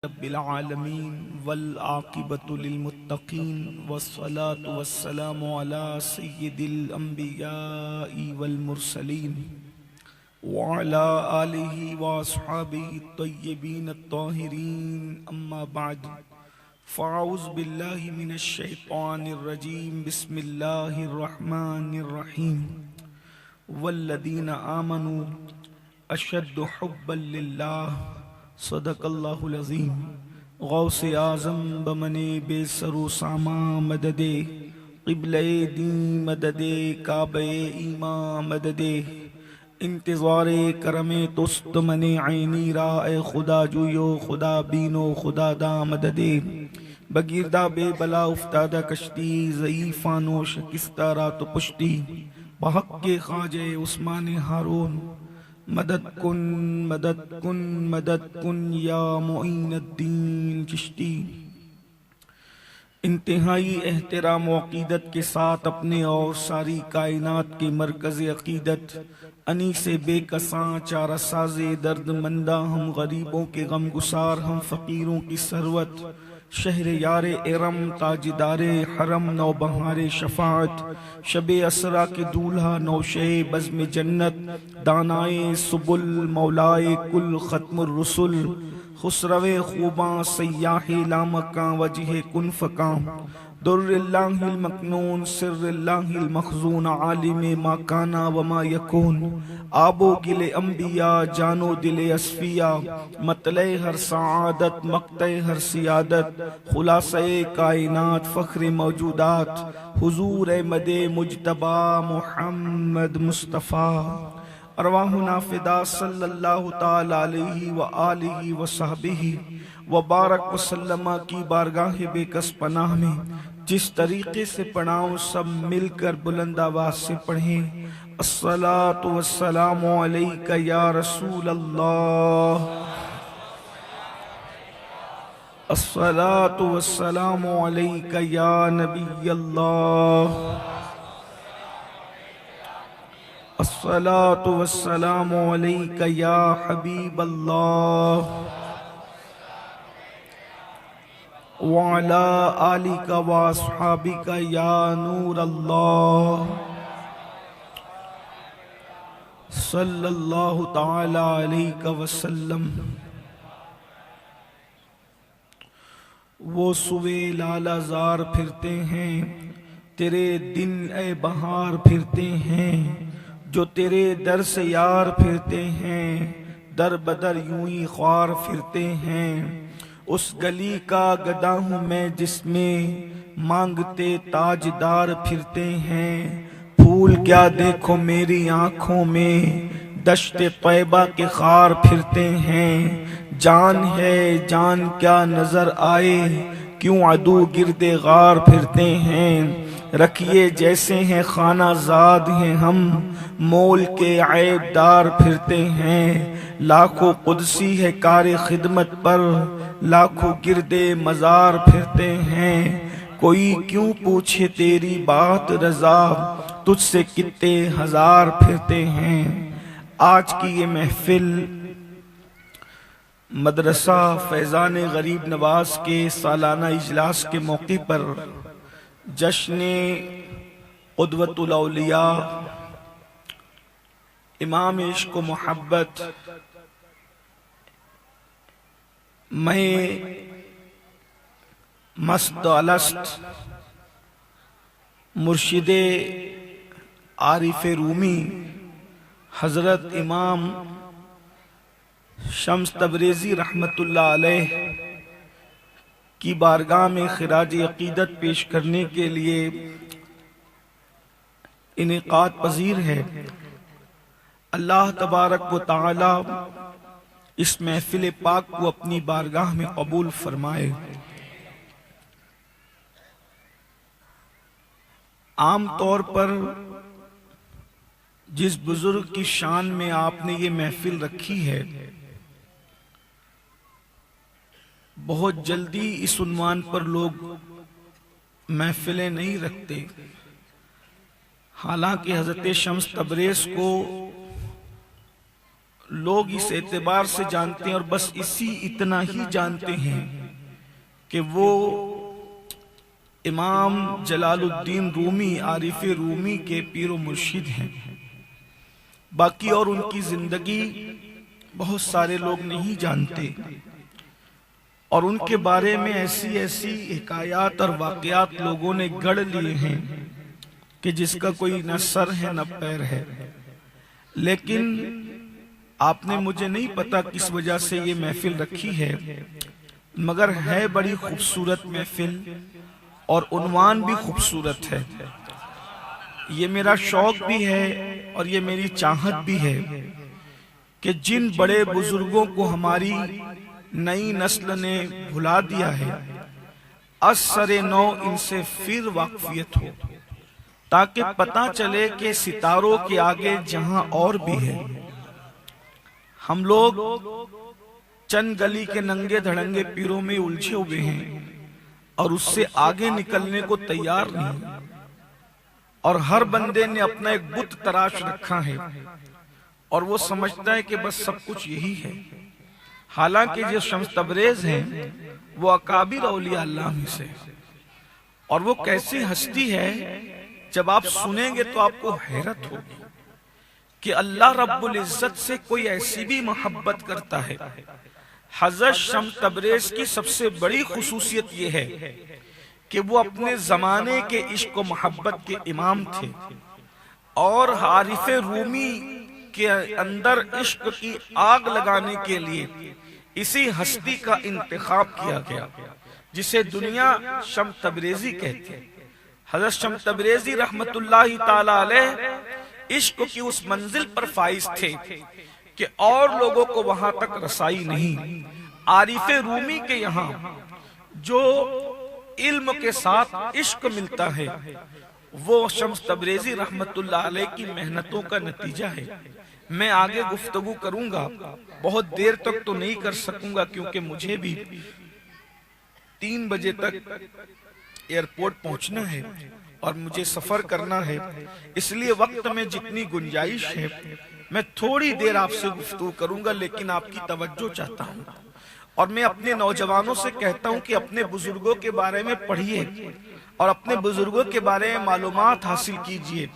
رب العالمین والعاقبۃ للمتقین والصلاة والسلام علی سید الانبیاء والمرسلین وعلی آلہ واصحابہ الطیبین الطاہرین اما بعد فاعوذ باللہ من الشیطان الرجیم بسم اللہ الرحمن الرحیم والذین آمنوا اشد حبا للہ صدق اللہ العظیم غوث اعظم بمنے بے سر و ساما مدد قبلہ دین مدد کعبہ ایمان مدد انتظار کرم تست من عینی را اے خدا جویو خدا بینو خدا دا مدد بگیردہ بے بلا افتادہ کشتی ضعیفانو شکستہ رات پشتی بحق کے خواجہ عثمان ہارون مدد کن مدد کن مدد کن یا معین الدین چشتی۔ انتہائی احترام و عقیدت کے ساتھ اپنے اور ساری کائنات کے مرکز عقیدت انیس بے کساں چارہ ساز درد مندہ ہم غریبوں کے غم گسار ہم فقیروں کی ثروت شہر یار ارم تاجدار حرم نوبہار شفاعت شب اسرا کے دولہا نوشے بزم جنت دانائے سبل مولائے کل ختم الرسل خسرو خوباں سیاح لامکاں وجہ کن فکاں در اللہ المکنون سر اللہ المخزون عالم ما کانا وما یکون آب و گل انبیاء جانو دل اصفیاء مطلع ہر سعادت مقطع ہر سیادت خلاصہ کائنات فخر موجودات حضور احمد مجتبی محمد مصطفیٰ ارواحنا فدا صلی اللہ تعالی علیہ وآلہ وصحبہ وبارک وسلم کی بارگاہ بے کس پناہ میں جس طریقے سے پڑھاؤں سب مل کر بلند آواز سے پڑھیں الصلاۃ والسلام علیک یا رسول اللہ، الصلاۃ والسلام علیک یا نبی اللہ، الصلاۃ والسلام علیک یا حبیب اللہ وعلی آلک واصحابک یا نور اللہ صلی اللہ تعالی علیہ وسلم۔ وہ سوے لالہ زار پھرتے ہیں تیرے دن اے بہار پھرتے ہیں جو تیرے در سے یار پھرتے ہیں در بدر یوں ہی خوار پھرتے ہیں اس گلی کا گدا ہوں میں جس میں مانگتے تاجدار پھرتے ہیں پھول کیا دیکھو میری آنکھوں میں دشت طیبہ کے خار پھرتے ہیں جان ہے جان کیا نظر آئے کیوں عدو گرد غار پھرتے ہیں رکھیے جیسے ہیں خانہ زاد ہیں ہم مول کے عیب دار پھرتے ہیں لاکھوں قدسی ہے کار خدمت پر لاکھوں گرد مزار پھرتے ہیں کوئی کیوں پوچھے تیری بات رضا تجھ سے کتے ہزار پھرتے ہیں۔ آج کی یہ محفل مدرسہ فیضان غریب نواز کے سالانہ اجلاس کے موقع پر جشن قدوۃ الاولیاء امام عشق و محبت میں مست الست مرشد عارف رومی حضرت امام شمس تبریزی رحمت اللہ علیہ کی بارگاہ میں خراج عقیدت پیش کرنے کے لیے انعقاد پذیر ہے۔ اللہ تبارک و تعالی اس محفل پاک کو اپنی بارگاہ میں قبول فرمائے۔ عام طور پر جس بزرگ کی شان میں آپ نے یہ محفل رکھی ہے بہت جلدی اس عنوان پر لوگ محفلیں نہیں رکھتے، حالانکہ حضرت شمس تبریز کو لوگ اس اعتبار سے جانتے ہیں اور بس اتنا ہی جانتے ہیں کہ وہ امام جلال الدین رومی عارف رومی کے پیر و مرشد ہیں. باقی اور ان کی زندگی بہت سارے لوگ نہیں جانتے، اور ان کے بارے میں ایسی حکایات اور واقعات لوگوں نے گڑھ لیے ہیں کہ جس کا کوئی نہ سر ہے نہ پیر ہے. لیکن آپ نے مجھے نہیں پتا کس وجہ سے یہ محفل رکھی ہے، مگر ہے بڑی خوبصورت محفل اور عنوان بھی خوبصورت ہے. یہ میرا شوق بھی ہے اور یہ میری چاہت بھی ہے کہ جن بڑے بزرگوں کو ہماری نئی نسل نے بھلا دیا ہے، از سر نو ان سے پھر واقفیت ہو، تاکہ پتہ چلے کہ ستاروں کے آگے جہاں اور بھی ہے. ہم لوگ چند گلی کے ننگے دھڑنگے پیروں میں الجھے ہوئے ہیں اور اس سے آگے نکلنے کو تیار نہیں، اور ہر بندے نے اپنا ایک بت تراش رکھا ہے اور وہ سمجھتا ہے کہ بس سب کچھ یہی ہے. حالانکہ جو شمس تبریز ہیں وہ اکابر اولیاء اللہ میں سے، اور وہ کیسی ہستی ہے جب آپ سنیں گے تو آپ کو حیرت ہوگی کہ اللہ رب العزت سے کوئی ایسی بھی محبت کرتا ہے. حضرت شمس تبریز کی سب سے بڑی خصوصیت یہ ہے کہ وہ اپنے زمانے کے عشق و محبت کے امام تھے، اور عارف رومی کے اندر عشق کی آگ لگانے کے لیے اسی ہستی کا انتخاب کیا گیا جسے دنیا شمس تبریزی کہتی ہے. حضرت شمس تبریزی رحمت اللہ تعالی علیہ عشق کی اس منزل پر فائز تھے کہ اور لوگوں کو وہاں تک رسائی نہیں. عارف رومی کے یہاں جو علم کے ساتھ عشق ملتا ہے وہ شمس تبریزی رحمت اللہ علیہ کی محنتوں کا نتیجہ ہے. میں آگے گفتگو کروں گا، بہت دیر تک تو نہیں کر سکوں گا کیونکہ مجھے بھی 3 بجے تک ایئرپورٹ پہنچنا ہے اور مجھے سفر کرنا ہے. اس لیے وقت میں جتنی گنجائش ہے میں تھوڑی دیر آپ سے گفتگو کروں گا، لیکن آپ کی توجہ چاہتا ہوں. اور میں اپنے نوجوانوں سے کہتا ہوں کہ اپنے بزرگوں کے بارے میں پڑھیے اور اپنے بزرگوں کے بارے میں معلومات حاصل کیجئے.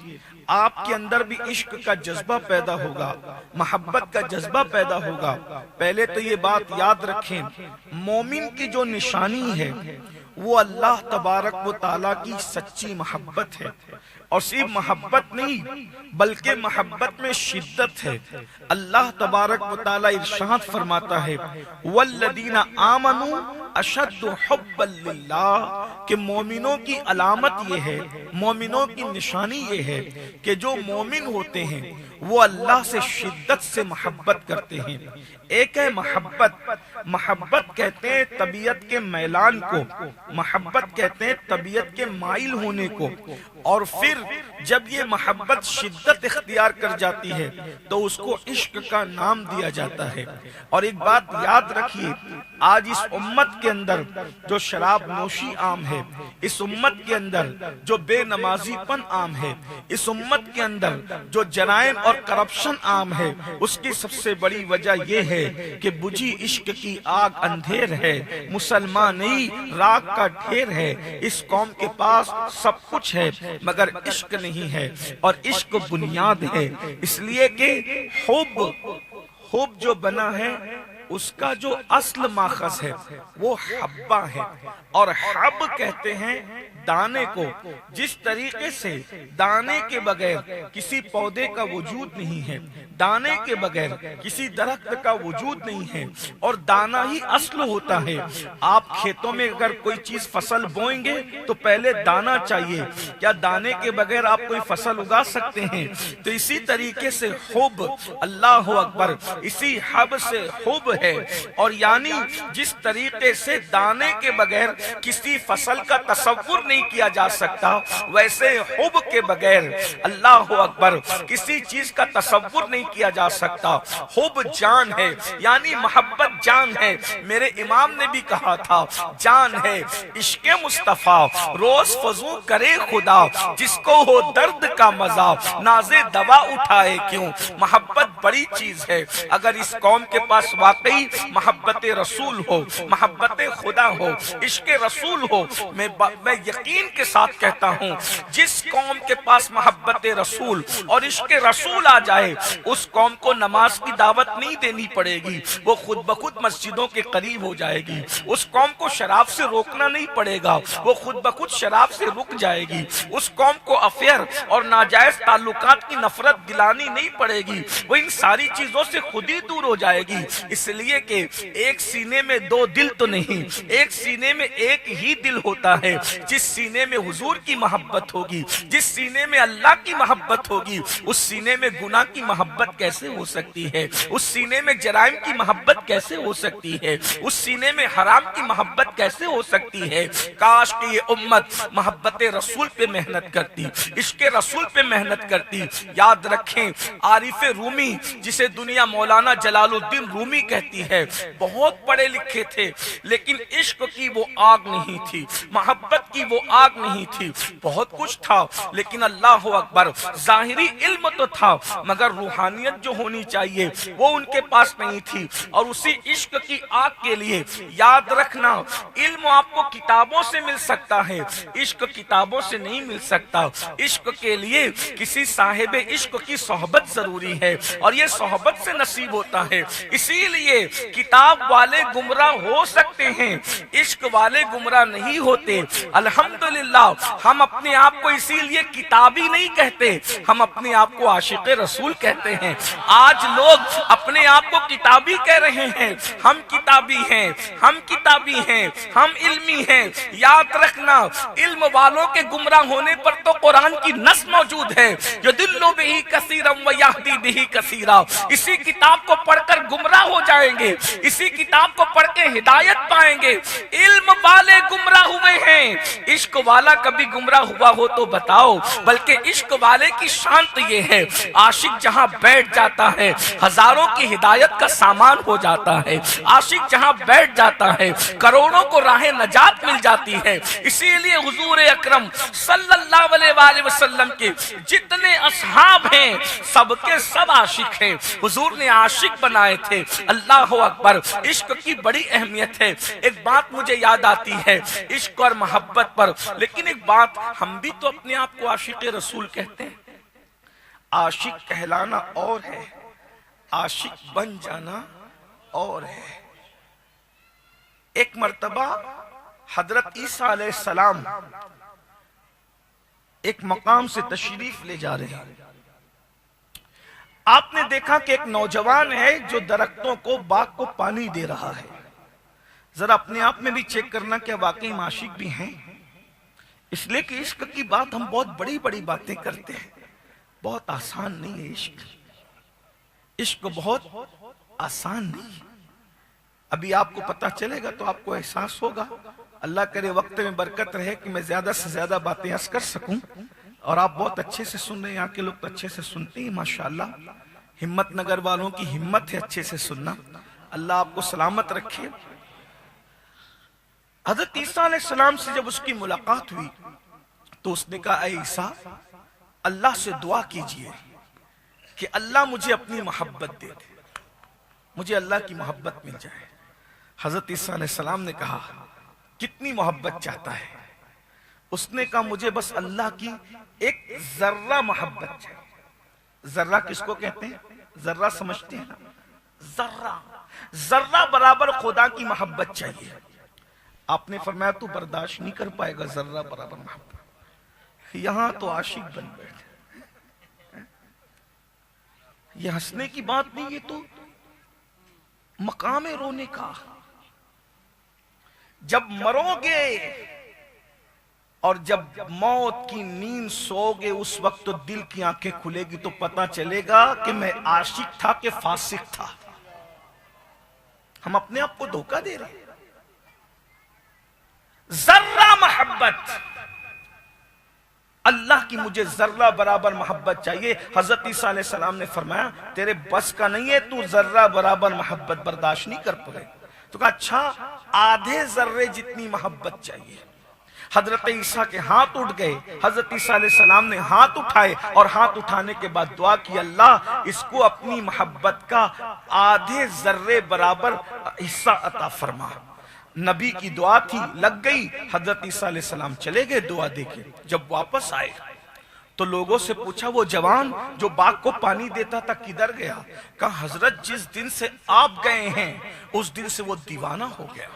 آپ کے اندر بھی عشق کا جذبہ پیدا ہوگا، محبت کا جذبہ پیدا ہوگا. پہلے تو یہ بات یاد رکھیں، مومن کی جو نشانی ہے وہ اللہ تبارک و تعالیٰ کی سچی محبت ہے، اور صرف محبت نہیں بلکہ محبت میں شدت ہے. اللہ تبارک و تعالیٰ ارشاد فرماتا ہے والذین آمنوا اشد حبا للہ، کہ مومنوں کی علامت یہ ہے، مومنوں کی نشانی یہ ہے کہ جو مومن ہوتے ہیں وہ اللہ سے شدت سے محبت کرتے ہیں. ایک ہے محبت کہتے ہیں طبیعت کے میلان کو، محبت کہتے ہیں طبیعت کے مائل ہونے کو، اور پھر جب یہ محبت شدت اختیار کر جاتی ہے تو اس کو عشق کا نام دیا جاتا ہے. اور ایک بات یاد رکھیے، آج اس امت کے اندر جو شراب نوشی عام ہے، اس امت کے اندر جو بے نمازی پن عام ہے، اس امت کے اندر جو جرائم اور کرپشن عام ہے، اس کی سب سے بڑی وجہ یہ ہے کہ بجھی عشق کی آگ اندھیر ہے، مسلمان نہیں راگ کا ڈھیر ہے. اس قوم کے پاس سب کچھ ہے مگر عشق نہیں ہے، اور عشق بنیاد ہے. اس لیے کہ حب جو بنا ہے اس کا جو اصل ماخذ ہے وہ حبہ ہے، اور حب کہتے ہیں دانے کو. جس طریقے سے دانے کے بغیر کسی پودے کا وجود نہیں ہے، دانے کے بغیر کسی درخت کا وجود نہیں ہے، اور دانا ہی اصل ہوتا ہے. آپ کھیتوں میں اگر کوئی چیز فصل بوئیں گے تو پہلے دانا چاہیے. کیا دانے کے بغیر آپ کوئی فصل اگا سکتے ہیں؟ تو اسی طریقے سے حب، اللہ اکبر، اسی حب سے حب ہے، اور یعنی جس طریقے سے دانے کے بغیر کسی فصل کا تصور نہیں کیا جا سکتا، ویسے حب کے بغیر اللہ اکبر کسی چیز کا تصور نہیں کیا جا سکتا۔ حب جان ہے، یعنی محبت جان ہے۔ میرے امام نے بھی کہا تھا جان ہے عشق مصطفیٰ، روز فضو کرے خدا، جس کو ہو درد کا مزہ نازے دوا اٹھائے کیوں۔ محبت بڑی چیز ہے۔ اگر اس قوم کے پاس واقعی محبت رسول ہو، محبت خدا ہو، عشق رسول ہو، میں یقین کے ساتھ کہتا ہوں جس قوم کے پاس محبت رسول اور عشق رسول آ جائے، اس قوم کو نماز کی دعوت نہیں دینی پڑے گی، وہ خود بخود مسجدوں کے قریب ہو جائے گی۔ اس قوم کو شراب سے روکنا نہیں پڑے گا، وہ خود بخود شراب سے رک جائے گی۔ اس قوم کو افیئر اور ناجائز تعلقات کی نفرت دلانی نہیں پڑے گی، وہ ان ساری چیزوں سے خود ہی دور ہو جائے گی۔ اس لیے کہ ایک سینے میں دو دل تو نہیں، ایک سینے میں ایک ہی دل ہوتا ہے۔ جس سینے میں حضور کی محبت ہوگی، جس سینے میں اللہ کی محبت ہوگی، اس سینے میں گناہ کی محبت کیسے ہو سکتی ہے؟ اس سینے میں جرائم کی محبت کیسے ہو سکتی ہے؟ اس سینے میں حرام کی محبت کیسے ہو سکتی ہے؟ کاش کہ یہ امت محبت رسول پہ محنت کرتی، عشق رسول پہ محنت کرتی۔ یاد رکھیں عارف رومی، جسے دنیا مولانا جلال الدین رومی کہتی ہے، بہت پڑھے لکھے تھے، لیکن عشق کی وہ آگ نہیں تھی، محبت کی وہ آگ نہیں تھی۔ بہت کچھ تھا لیکن اللہ اکبر ظاہری علم تو تھا، مگر روحانیت جو ہونی چاہیے وہ ان کے پاس نہیں تھی۔ اور اسی عشق کی آگ کے لیے یاد رکھنا، علم آپ کو کتابوں سے مل سکتا ہے، عشق کتابوں سے نہیں مل سکتا۔ عشق کے لیے کسی صاحب عشق کی صحبت ضروری ہے، اور یہ صحبت سے نصیب ہوتا ہے۔ اسی لیے کتاب والے گمراہ ہو سکتے ہیں، عشق والے گمراہ نہیں ہوتے۔ الحمدللہ ہم اپنے آپ کو اسی لیے کتابی نہیں کہتے، ہم اپنے آپ کو عاشق رسول کہتے ہیں۔ آج لوگ اپنے آپ کو کتابی کہہ رہے ہیں، ہم کتابی ہیں، ہم کتابی ہیں، ہم علمی ہیں۔ یاد رکھنا علم والوں کے گمراہ ہونے پر تو قرآن کی نص موجود ہے، یضل بہ کثیرا ویہدی بہ کثیرا۔ اسی کتاب کو پڑھ کر گمراہ ہو جائیں گے، اسی کتاب کو پڑھ کے ہدایت پائیں گے۔ علم والے گمراہ ہوئے ہیں، عشق والا کبھی گمراہ ہوا ہو تو بتاؤ؟ بلکہ عشق والے کی شان تو یہ ہے، عاشق جہاں بیٹھ جاتا ہے ہزاروں کی ہدایت کا سامان ہو جاتا ہے۔ عاشق جہاں بیٹھ جاتا ہے کروڑوں کو راہ نجات مل جاتی ہے۔ اسی لیے حضور اکرم صلی اللہ علیہ وآلہ وسلم کے جتنے اصحاب ہیں سب کے سب عاشق ہیں، حضور نے عاشق بنائے تھے۔ اللہ اکبر، عشق کی بڑی اہمیت ہے۔ ایک بات مجھے یاد آتی ہے عشق اور محبت پر، لیکن ایک بات، ہم بھی تو اپنے آپ کو عاشق رسول کہتے ہیں۔ عاشق کہلانا اور ہے، عاشق بن جانا اور ہے۔ ایک مرتبہ حضرت عیسیٰ علیہ السلام ایک مقام سے تشریف لے جا رہے ہیں۔ آپ نے دیکھا کہ ایک نوجوان ہے جو درختوں کو، باغ کو پانی دے رہا ہے۔ ذرا اپنے آپ میں بھی چیک کرنا کہ واقعی ہم عاشق بھی ہیں۔ اس لیے کہ عشق کی بات ہم بہت بڑی بڑی باتیں کرتے ہیں، بہت آسان نہیں ہے عشق۔ عشق بہت آسان نہیں۔ ابھی آپ کو پتہ چلے گا تو آپ کو احساس ہوگا۔ اللہ کرے وقت میں برکت رہے کہ میں زیادہ سے زیادہ باتیں عرض کر سکوں، اور آپ بہت اچھے سے سن رہے ہیں، یہاں کے لوگ تو اچھے سے سنتے ہیں ماشاءاللہ۔ ہمت نگر والوں کی ہمت ہے اچھے سے سننا، اللہ آپ کو سلامت رکھے۔ حضرت عیسیٰ علیہ السلام سے جب اس کی ملاقات ہوئی تو اس نے کہا، اے عیسیٰ، اللہ سے دعا کیجئے کہ اللہ مجھے اپنی محبت دے دے، مجھے اللہ کی محبت مل جائے۔ حضرت عیسیٰ علیہ السلام نے کہا، کتنی محبت چاہتا ہے؟ اس نے کہا، مجھے بس اللہ کی ایک ذرہ محبت چاہیے۔ ذرہ کس کو کہتے ہیں؟ ذرہ سمجھتے ہیں نا؟ ذرہ، ذرہ برابر خدا کی محبت چاہیے۔ آپ نے فرمایا تو برداشت نہیں کر پائے گا ذرہ برابر محبت، یہاں تو عاشق بن بیٹھے۔ یہ ہنسنے کی بات نہیں، یہ تو مقام رونے کا۔ جب مرو گے اور جب موت کی نیند سو گے، اس وقت تو دل کی آنکھیں کھلے گی تو پتہ چلے گا کہ میں عاشق تھا کہ فاسق تھا۔ ہم اپنے آپ کو دھوکہ دے رہے ہیں. ذرہ محبت، اللہ کی مجھے ذرہ برابر محبت چاہیے. حضرت عیسیٰ علیہ السلام نے فرمایا تیرے بس کا نہیں ہے، تو ذرہ برابر محبت برداشت نہیں کر پائے. تو کہا اچھا آدھے ذرے جتنی محبت چاہیے. حضرت عیسیٰ کے ہاتھ اٹھ گئے. حضرت عیسیٰ علیہ السلام نے ہاتھ اٹھائے اور ہاتھ اٹھانے کے بعد دعا کی اللہ اس کو اپنی محبت کا آدھے ذرے برابر حصہ عطا فرما. نبی کی دعا تھی، لگ گئی. حضرت عیسیٰ علیہ السلام چلے گئے دعا دے کے. جب واپس آئے تو لوگوں سے پوچھا وہ جوان جو باغ کو پانی دیتا تھا کدھر گیا؟ کہا حضرت جس دن سے آپ گئے ہیں اس دن سے وہ دیوانہ ہو گیا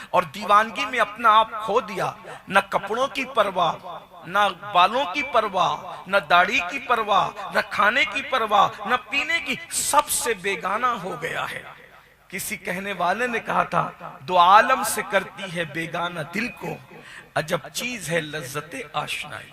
اور دیوانگی میں اپنا آپ کھو دیا. نہ کپڑوں کی پرواہ، نہ بالوں کی پرواہ، نہ داڑھی کی پرواہ، نہ کھانے کی پرواہ، نہ پینے کی، سب سے بیگانہ ہو گیا ہے. کسی کہنے والے نے کہا تھا دو عالم سے کرتی ہے بیگانہ دل کو، عجب چیز ہے لذت آشنائی.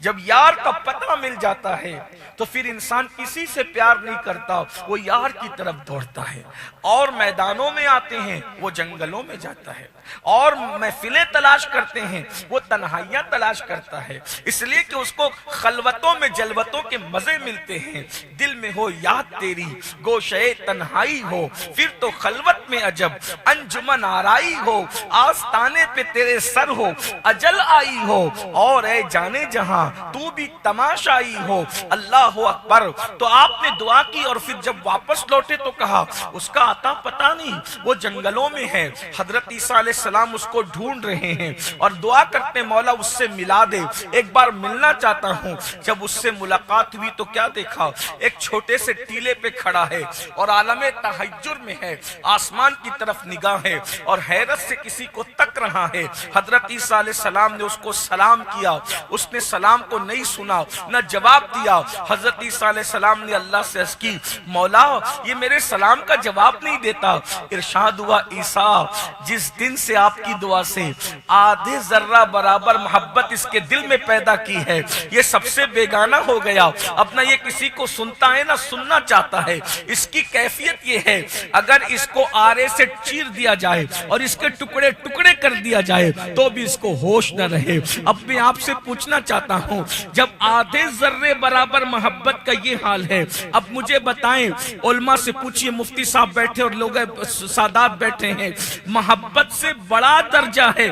جب یار کا پتہ مل جاتا ہے تو پھر انسان کسی سے پیار نہیں کرتا، وہ یار کی طرف دوڑتا ہے. اور میدانوں میں آتے ہیں وہ جنگلوں میں جاتا ہے، اور محفلیں تلاش کرتے ہیں وہ تنہائیاں تلاش کرتا ہے، اس لیے کہ اس کو خلوتوں میں جلوتوں کے مزے ملتے ہیں. دل میں ہو یاد تیری گوشے تنہائی ہو، پھر تو خلوت میں عجب انجمن آرائی ہو. آستانے پہ تیرے سر ہو اجل آئی ہو، اور اے جانے جہاں تو بھی تماشائی ہو. اللہ اکبر. تو آپ نے دعا کی اور پھر جب واپس لوٹے تو کہا اس کا آتا پتہ نہیں، وہ جنگلوں میں ہے. حضرت عیسیٰ علیہ السلام اس کو ڈھونڈ رہے ہیں اور دعا کرتے مولا اس سے ملا دے، ایک بار ملنا چاہتا ہوں. جب اس سے ملاقات ہوئی تو کیا دیکھا؟ ایک چھوٹے سے ٹیلے پہ کھڑا ہے اور عالم تحجر میں ہے، آسمان کی طرف نگاہ ہے اور حیرت سے کسی کو تک رہا ہے. حضرت عیسیٰ علیہ السلام نے اس کو سلام کیا، اس نے سلام کو نہیں سنا، نہ جواب دیا. حضرت عیسیٰ علیہ السلام نے اللہ سے عرض کی مولا یہ میرے سلام کا جواب نہیں دیتا. ارشاد ہوا عیسیٰ جس دن سے آپ کی دعا سے آدھے ذرہ برابر محبت اس کے دل میں پیدا کی ہے یہ سب سے بیگانہ ہو گیا. اب نہ یہ کسی کو سنتا ہے نہ سننا چاہتا ہے. اس کی کیفیت یہ ہے اگر اس کو آرے سے چیر دیا جائے اور اس کے ٹکڑے ٹکڑے کر دیا جائے تو بھی اس کو ہوش نہ رہے. اب میں آپ سے پوچھنا چاہتا ہوں جب آدھے ذرے برابر محبت کا یہ حال ہے، اب مجھے بتائیں، علماء سے پوچھئے، مفتی صاحب بیٹھے اور لوگ سادات بیٹھے ہیں، محبت سے بڑا درجہ ہے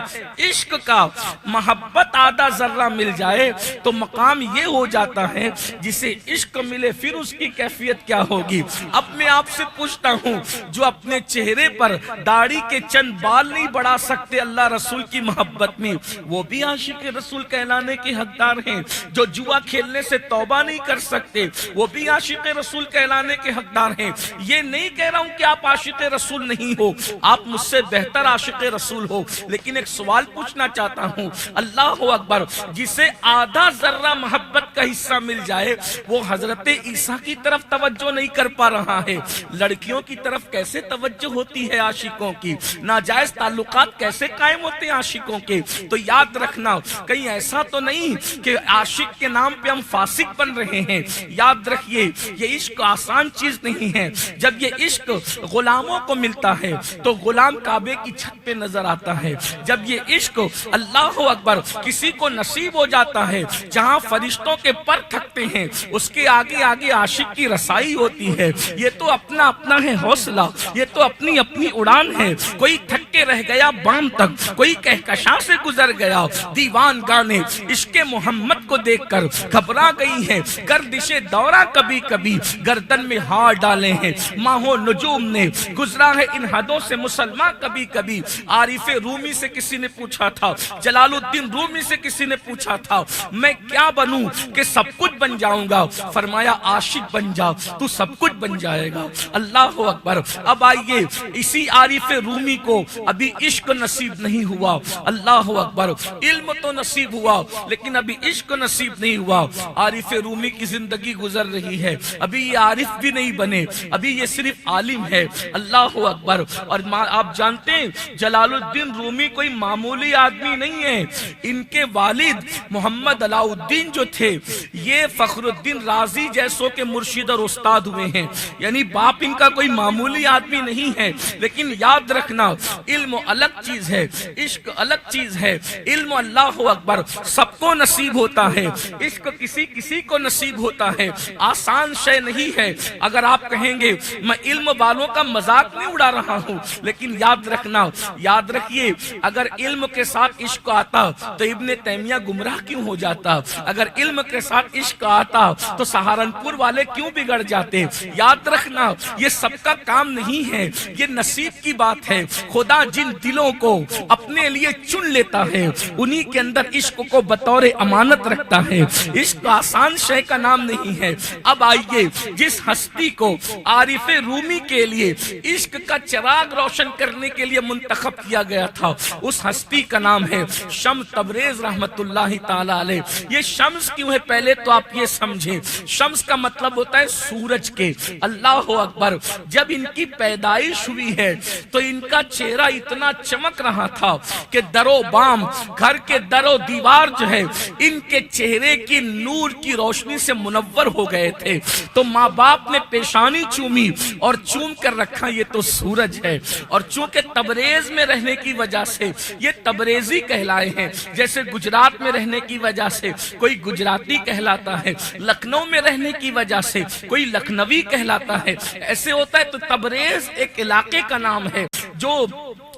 عشق کا. محبت آدھا ذرہ مل جائے تو مقام یہ ہو جاتا ہے جسے عشق ملے پھر اس کی کیفیت کیا ہوگی. اب میں آپ سے پوچھتا ہوں جو اپنے چہرے پر داڑھی کے چند بال نہیں بڑھا سکتے اللہ رسول کی محبت میں، وہ بھی عاشق رسول کہلانے کے حقدار ہیں. جو جوا کھیلنے سے توبہ نہیں کر سکتے وہ بھی عاشق رسول کہلانے کے حقدار ہیں. یہ نہیں کہہ رہا ہوں کہ آپ عاشق رسول نہیں ہو، آپ مجھ سے بہتر عاشق رسول ہو، لیکن ایک سوال پوچھنا چاہتا ہوں. اللہ اکبر. جسے آدھا ذرہ محبت کا حصہ مل جائے وہ حضرت عیسیٰ کی طرف توجہ نہیں کر پا رہا ہے. لڑکیوں کی طرف کیسے توجہ ہوتی ہے عاشقوں کی، ناجائز تعلقات کیسے قائم ہوتے ہیں عاشقوں کے. تو یاد رکھنا کہیں ایسا تو نہیں کہ عاشق کے نام پہ ہم فاسق بن رہے ہیں. یاد رکھیے یہ عشق آسان چیز نہیں ہے. جب یہ عشق غلاموں کو ملتا ہے تو غلام کعبے کی چھت پہ نظر آتا ہے. جب یہ عشق اللہ اکبر کسی کو نصیب ہو جاتا ہے جہاں فرشتوں کے پر تھکتے ہیں اس کے آگے آگے عاشق کی رسائی ہوتی ہے. یہ تو اپنا اپنا ہے حوصلہ، یہ تو اپنی اپنی اڑان ہے. کوئی تھک کے رہ گیا بام تک، کوئی کہکشاں سے گزر گیا. دیوان گانے عشق محمد کو دیکھ کر گھبرا گئی ہے. گردش دورہ کبھی کبھی گردن میں ہار ڈالے ہیں. ماہو نجوم نے گزرا ہے ان حدوں سے مسلمان کبھی کبھی. عارف رومی سے کسی نے پوچھا تھا، جلال الدین رومی سے کسی نے پوچھا تھا میں کیا بنوں کہ سب کچھ بن جاؤں گا؟ فرمایا عاشق بن جا تو سب کچھ بن جائے گا. اللہ اکبر. اب آئیے اسی عارف رومی کو ابھی عشق نصیب نہیں ہوا. اللہ اکبر. علم تو نصیب ہوا لیکن ابھی عشق نصیب نہیں ہوا. عارف رومی کی زندگی گزر رہی ہے، ابھی یہ عارف بھی نہیں بنے، ابھی یہ صرف عالم ہے. اللہ اکبر. اور آپ جانتے ہیں جلال الدین رومی کوئی معمولی آدمی نہیں ہے. ان کے والد محمد علاء الدین جو تھے یہ فخر الدین رازی جیسوں کے مرشد اور استاد ہوئے ہیں، یعنی باپ ان کا کوئی معمولی آدمی نہیں ہے۔ لیکن یاد رکھنا علم الگ چیز ہے، عشق الگ چیز ہے۔ علم اللہ اکبر سب کو نصیب ہوتا ہے، عشق کسی کسی کو نصیب ہوتا ہے، آسان شے نہیں ہے۔ اگر آپ کہیں گے میں علم والوں کا مذاق نہیں اڑا رہا ہوں، لیکن یاد رکھنا، یاد رکھیے اگر علم کے ساتھ عشق آتا تو ابن تیمیہ گمراہ کیوں ہو جاتا؟ اگر علم کے ساتھ عشق آتا تو سہارنپور والے کیوں بگڑ جاتے؟ یاد رکھنا یہ سب کا کام نہیں ہے، یہ نصیب کی بات ہے۔ خدا جن دلوں کو اپنے لیے چن لیتا ہے انہی کے اندر عشق کو بطور امانت رکھتا ہے۔ عشق آسان شے کا نام نہیں ہے۔ اب آئیے جس ہستی کو عارف رومی کے لیے عشق کا چراغ روشن کرنے کے لیے منتخب کیا گیا تھا، اس ہستی کا نام ہے شمس تبریز رحمت اللہ تعالی علیہ۔ یہ شمس کیوں ہے پہلے تو آپ یہ سمجھیں، شمس کا مطلب ہوتا ہے سورج کے۔ اللہ اکبر، جب ان کی پیدائش ہوئی ہے تو ان کا چہرہ اتنا چمک رہا تھا کہ در و بام گھر کے در و دیوار جو ہے ان کے چہرے کی نور کی روشنی سے منور ہو گئے تھے۔ تو ماں باپ نے پیشانی چومی اور چوم کر رکھا یہ تو سورج ہے، اور چونکہ تبریز میں رہنے کی وجہ سے یہ تبریزی کہلائے ہیں۔ جیسے گجرات میں رہنے کی وجہ سے کوئی گجراتی کہلاتا ہے، لکھنؤ میں رہنے کی وجہ سے کوئی لکھنوی کہلاتا ہے، ایسے ہوتا ہے۔ تو تبریز ایک علاقے کا نام ہے جو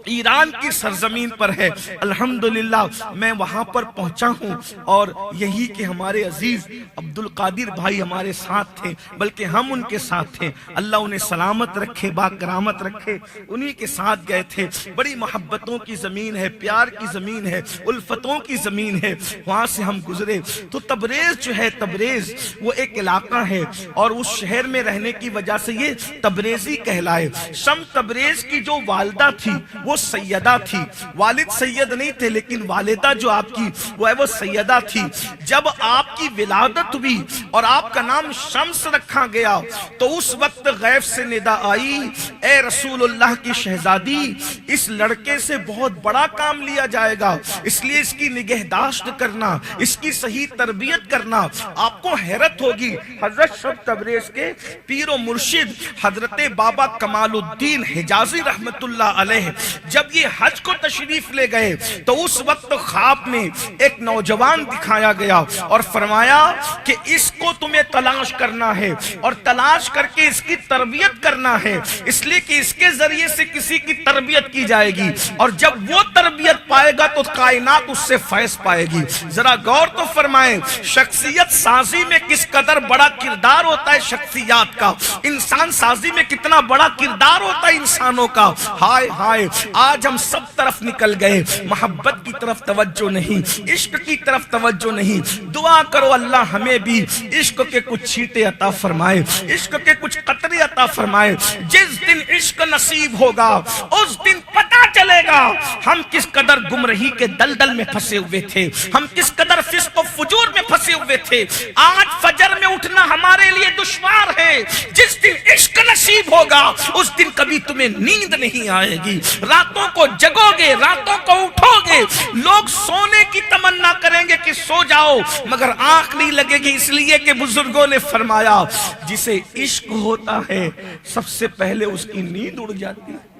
ایران کی سرزمین پر ہے۔ الحمدللہ میں وہاں پر پہنچا ہوں، اور یہی کہ ہمارے عزیز عبدالقادر بھائی ہمارے ساتھ تھے، بلکہ ہم ان کے ساتھ تھے، اللہ انہیں سلامت رکھے، با کرامت رکھے، انہی کے ساتھ گئے تھے۔ بڑی محبتوں کی زمین ہے، پیار کی زمین ہے، الفتوں کی زمین ہے، وہاں سے ہم گزرے۔ تو تبریز جو ہے، تبریز وہ ایک علاقہ ہے، اور اس شہر میں رہنے کی وجہ سے یہ تبریزی کہلائے۔ شمس تبریز کی جو والدہ تھی وہ سیدہ تھی، والد سید نہیں تھے، لیکن والدہ جو آپ کی وہ ہے وہ سیدہ تھی۔ جب آپ کی ولادت ہوئی اور آپ کا نام شمس رکھا گیا تو اس وقت غیب سے ندا آئی، اے رسول اللہ کی شہزادی، اس لڑکے سے بہت بڑا کام لیا جائے گا، اس لیے اس کی نگہداشت کرنا، اس کی صحیح تربیت کرنا۔ آپ کو حیرت ہوگی، حضرت شمس تبریز کے پیر و مرشد حضرت بابا کمال الدین حجازی رحمت اللہ علیہ جب یہ حج کو تشریف لے گئے تو اس وقت خواب میں ایک نوجوان دکھایا گیا اور فرمایا کہ اس کو تمہیں تلاش کرنا ہے اور تلاش کر کے اس کی تربیت کرنا ہے، اس لیے کہ اس کے ذریعے سے کسی کی تربیت کی جائے گی، اور جب وہ تربیت پائے گا تو کائنات اس سے فیض پائے گی۔ ذرا غور تو فرمائیں، شخصیت سازی میں کس قدر بڑا کردار ہوتا ہے شخصیات کا، انسان سازی میں کتنا بڑا کردار ہوتا ہے انسانوں کا۔ ہائے ہائے، آج ہم سب طرف نکل گئے، محبت کی طرف توجہ نہیں، عشق کی طرف توجہ نہیں۔ دعا کرو اللہ ہمیں بھی عشق کے کچھ چھینٹے عطا فرمائے، عشق کے کچھ قطرے عطا فرمائے۔ جس دن عشق نصیب ہوگا اس دن پتہ چلے گا ہم کس قدر گمراہی کے دلدل میں پھنسے ہوئے تھے، ہم کس قدر فسق و فجور میں پھنسے ہوئے تھے۔ آج فجر میں اٹھنا ہمارے لیے دشوار ہے، جس دن عشق نصیب ہوگا اس دن کبھی تمہیں نیند نہیں آئے گی، راتوں کو جگو گے، راتوں کو اٹھو گے، لوگ سونے کی تمنا کریں گے کہ سو جاؤ، مگر آنکھ نہیں لگے گی، اس لیے کہ بزرگوں نے فرمایا جسے عشق ہوتا ہے سب سے پہلے اس کی نیند اڑ جاتی ہے۔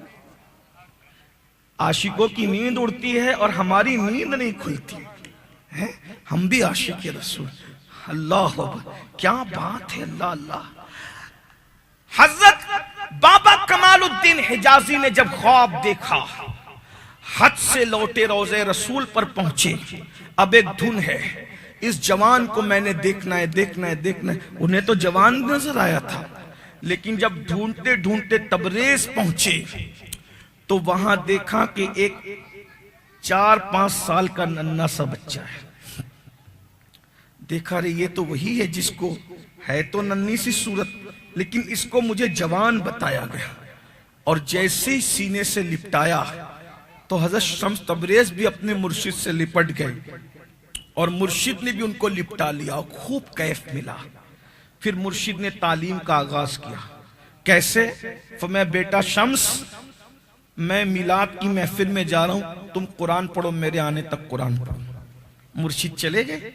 عاشقوں کی نیند اڑتی ہے اور ہماری نیند نہیں کھلتی ہے۔ ہم بھی عاشق رسول، اللہ کیا بات ہے، اللہ اللہ۔ حضرت بابا کمال الدین حجازی نے جب خواب دیکھا، حج سے لوٹے روضہ رسول پر پہنچے، اب ایک دھن ہے، اس جوان کو میں نے دیکھنا ہے، دیکھنا ہے، دیکھنا ہے۔ انہیں تو جوان نظر آیا تھا، لیکن جب ڈھونڈتے ڈھونڈتے تبریز پہنچے تو وہاں دیکھا کہ ایک 4-5 سال کا ننھا سا بچہ ہے۔ دیکھا رہے یہ تو وہی ہے جس کو ہے تو ننھی سی صورت، لیکن اس کو مجھے جوان بتایا گیا، اور جیسے ہی سینے سے لپٹایا تو حضرت شمس تبریز بھی اپنے مرشد سے لپٹ گئے، اور مرشد نے بھی ان کو لپٹا لیا، اور خوب کیف ملا۔ پھر مرشد نے تعلیم کا آغاز کیا۔ کیسے؟ فرمایا بیٹا شمس، میں میلاد کی محفل میں جا رہا ہوں، تم قرآن پڑھو، میرے آنے تک قرآن پڑھو۔ مرشد چلے گئے،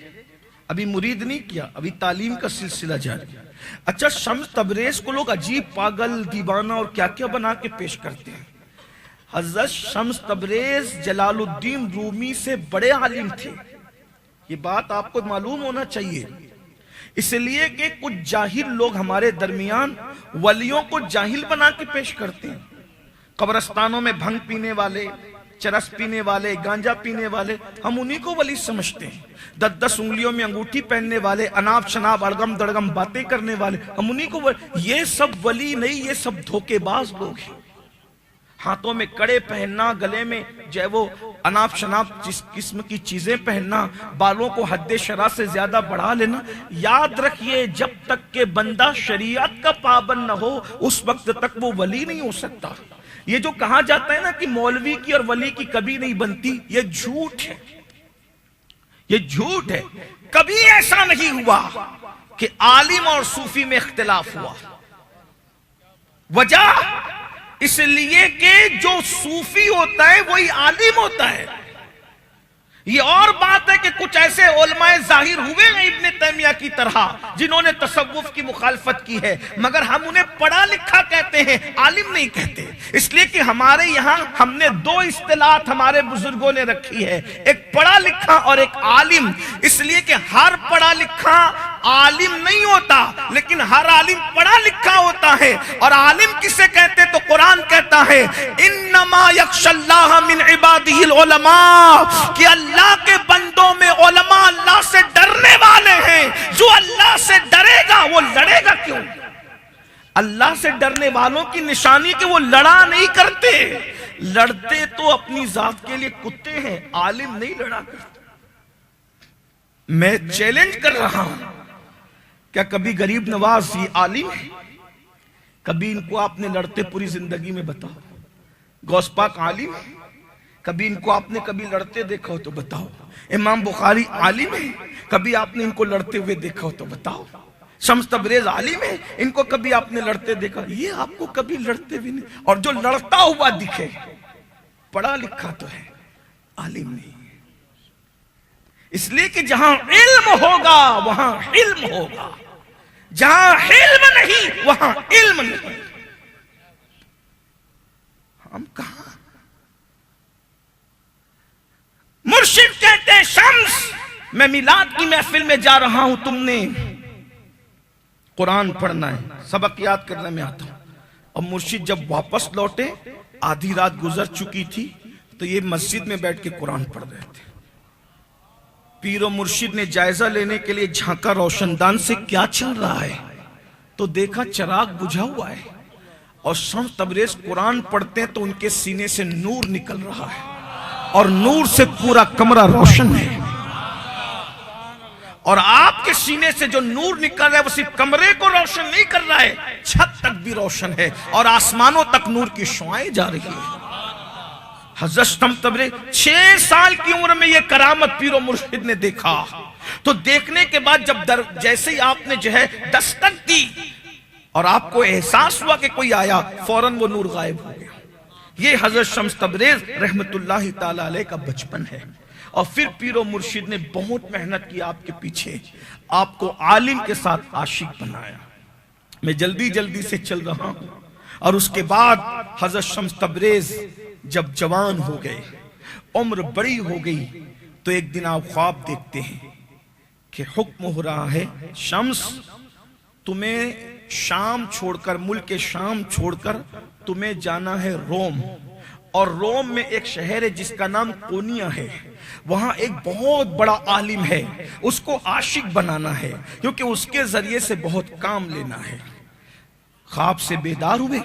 ابھی مرید نہیں کیا، ابھی تعلیم کا سلسلہ جاری ہے۔ اچھا، شمس تبریز کو لوگ عجیب پاگل دیوانہ اور کیا کیا بنا کے پیش کرتے ہیں۔ حضرت شمس تبریز جلال الدین رومی سے بڑے عالم تھے، یہ بات آپ کو معلوم ہونا چاہیے، اس لیے کہ کچھ جاہل لوگ ہمارے درمیان ولیوں کو جاہل بنا کے پیش کرتے ہیں۔ قبرستانوں میں بھنگ پینے والے، چرس پینے والے، گانجا پینے والے، ہم انہی کو ولی سمجھتے ہیں۔ 10 انگلیوں میں انگوٹھی پہننے والے، اناپ شناپ اڑگم دڑگم باتیں کرنے والے، ہم انہی کو یہ سب ولی نہیں، یہ سب دھوکے باز لوگ ہیں۔ ہاتھوں میں کڑے پہننا، گلے میں جو ہے وہ اناپ شناپ جس قسم کی چیزیں پہننا، بالوں کو حد شرع سے زیادہ بڑھا لینا، یاد رکھیے جب تک کہ بندہ شریعت کا پابند نہ ہو اس وقت تک وہ ولی نہیں ہو سکتا۔ یہ جو کہا جاتا ہے نا کہ مولوی کی اور ولی کی کبھی نہیں بنتی، یہ جھوٹ ہے، یہ جھوٹ ہے۔ کبھی ایسا نہیں ہوا کہ عالم اور صوفی میں اختلاف ہوا۔ وجہ اس لیے کہ جو صوفی ہوتا ہے وہی عالم ہوتا ہے۔ یہ اور بات ہے کہ کچھ ایسے علماء ظاہر ہوئے ہیں ابن تیمیہ کی طرح جنہوں نے تصوف کی مخالفت کی ہے، مگر ہم انہیں پڑھا لکھا کہتے ہیں، عالم نہیں کہتے، اس لیے کہ ہمارے یہاں ہم نے 2 اصطلاحات ہمارے بزرگوں نے رکھی ہے، ایک پڑھا لکھا اور ایک عالم، اس لیے کہ ہر پڑھا لکھا عالم نہیں ہوتا، لیکن ہر عالم پڑھا لکھا ہوتا ہے۔ اور عالم کسے کہتے تو قرآن کہتا ہے انما یخشی اللہ من عبادہ العلماء، کہ اللہ کے بندوں میں علماء اللہ سے ڈرنے والے ہیں۔ جو اللہ سے ڈرے گا وہ لڑے گا کیوں؟ اللہ سے ڈرنے والوں کی نشانی کہ وہ لڑا نہیں کرتے، لڑتے تو اپنی ذات کے لیے کتے ہیں، عالم نہیں لڑا کرتے۔ میں چیلنج کر رہا ہوں، کیا کبھی غریب نواز یہ عالم ہے؟ کبھی ان کو آپ نے لڑتے پوری زندگی میں بتاؤ۔ غوث پاک عالم ہے؟ کبھی ان کو آپ نے کبھی لڑتے دیکھا ہو تو بتاؤ۔ امام بخاری عالم ہے؟ کبھی آپ نے ان کو لڑتے ہوئے دیکھا ہو تو بتاؤ۔ شمس تبریز عالم ہے؟ ان کو کبھی آپ نے لڑتے دیکھا؟ یہ آپ کو کبھی لڑتے بھی نہیں، اور جو لڑتا ہوا دکھے پڑھا لکھا تو ہے، عالم نہیں۔ اس لیے کہ جہاں علم ہوگا وہاں علم ہوگا، جہاں علم نہیں وہاں علم نہیں۔ ہم کہاں؟ مرشد کہتے ہیں شمس میں میلاد کی محفل میں جا رہا ہوں، تم نے قرآن پڑھنا ہے، سبق یاد کرنا میں آتا ہوں۔ اور مرشد جب واپس لوٹے، آدھی رات گزر چکی تھی، تو یہ مسجد میں بیٹھ کے قرآن پڑھ رہے تھے۔ پیر و مرشد نے جائزہ لینے کے لیے جھانکا روشن دان سے کیا چل رہا ہے، تو دیکھا چراغ بجھا ہوا ہے، اور شمس تبریز قرآن پڑھتے ہیں تو ان کے سینے سے نور نکل رہا ہے، اور نور سے پورا کمرہ روشن ہے۔ اور آپ کے سینے سے جو نور نکل رہا ہے وہ صرف کمرے کو روشن نہیں کر رہا ہے، چھت تک بھی روشن ہے، اور آسمانوں تک نور کی شعائیں جا رہی ہیں۔ حضرت شمس تبریز 6 سال کی عمر میں یہ کرامت پیر و مرشد نے دیکھا، تو دیکھنے کے بعد جب جیسے ہی آپ نے جو ہے دستک دی اور آپ کو احساس ہوا کہ کوئی آیا، فوراً وہ نور غائب ہو گیا۔ یہ حضرت شمس تبریز رحمت اللہ تعالی علیہ کا بچپن ہے۔ اور پھر پیر و مرشد نے بہت محنت کی آپ کے پیچھے، آپ کو عالم کے ساتھ عاشق بنایا۔ میں جلدی سے چل رہا ہوں، اور اس کے بعد حضرت شمس تبریز جب جوان ہو گئے، عمر بڑی ہو گئی، تو ایک دن آپ خواب دیکھتے ہیں کہ حکم ہو رہا ہے شمس تمہیں شام چھوڑ کر، ملک شام چھوڑ کر تمہیں جانا ہے روم، اور روم میں ایک شہر ہے جس کا نام کونیا ہے، وہاں ایک بہت بڑا عالم ہے، اس کو عاشق بنانا ہے، کیونکہ اس کے ذریعے سے بہت کام لینا ہے۔ خواب سے بیدار ہوئے،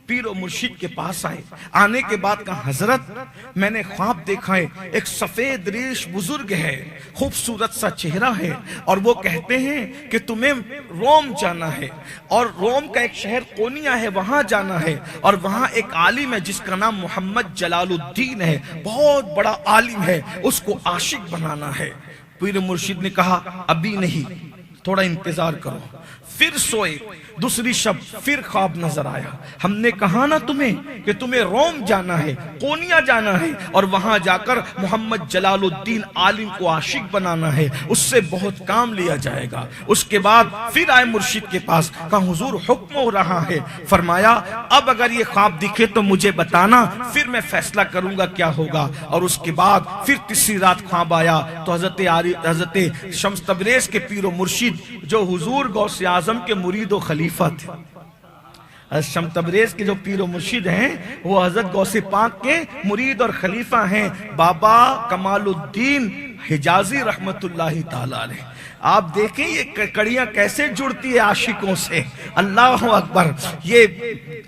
پیر و مرشد کے پاس آئے، آنے کے بعد کہا حضرت میں نے خواب دیکھا ہے، ایک سفید ریش بزرگ ہے، خوبصورت سا چہرہ ہے، اور وہ کہتے ہیں کہ تمہیں روم جانا ہے، اور روم کا ایک شہر کونیا ہے وہاں جانا ہے، اور وہاں ایک عالم ہے جس کا نام محمد جلال الدین ہے، بہت بڑا عالم ہے، اس کو عاشق بنانا ہے۔ پیر مرشد نے کہا ابھی نہیں، تھوڑا انتظار کرو. پھر سوئے, دوسری شب پھر خواب نظر آیا. ہم نے کہا نا تمہیں کہ تمہیں روم جانا ہے, کونیا جانا ہے, اور وہاں جا کر محمد جلال الدین عالم کو عاشق بنانا ہے, اس سے بہت کام لیا جائے گا. اس کے بعد پھر آئے مرشد کے پاس, کہا حضور حکم ہو رہا ہے. فرمایا اب اگر یہ خواب دکھے تو مجھے بتانا, پھر میں فیصلہ کروں گا کیا ہوگا. اور اس کے بعد پھر تیسری رات خواب آیا تو حضرت شمس تبریز کے پیر و مرشد جو حضور غوث اعظم کے مرید و خلیفہ تھے, حضرت شمس تبریز کے جو پیر و مرشد ہیں وہ حضرت غوث پاک کے مرید اور خلیفہ ہیں, بابا کمال الدین حجازی رحمت اللہ تعالی علیہ. آپ دیکھیں یہ کڑیاں کیسے جڑتی ہے عاشقوں سے, اللہ اکبر. یہ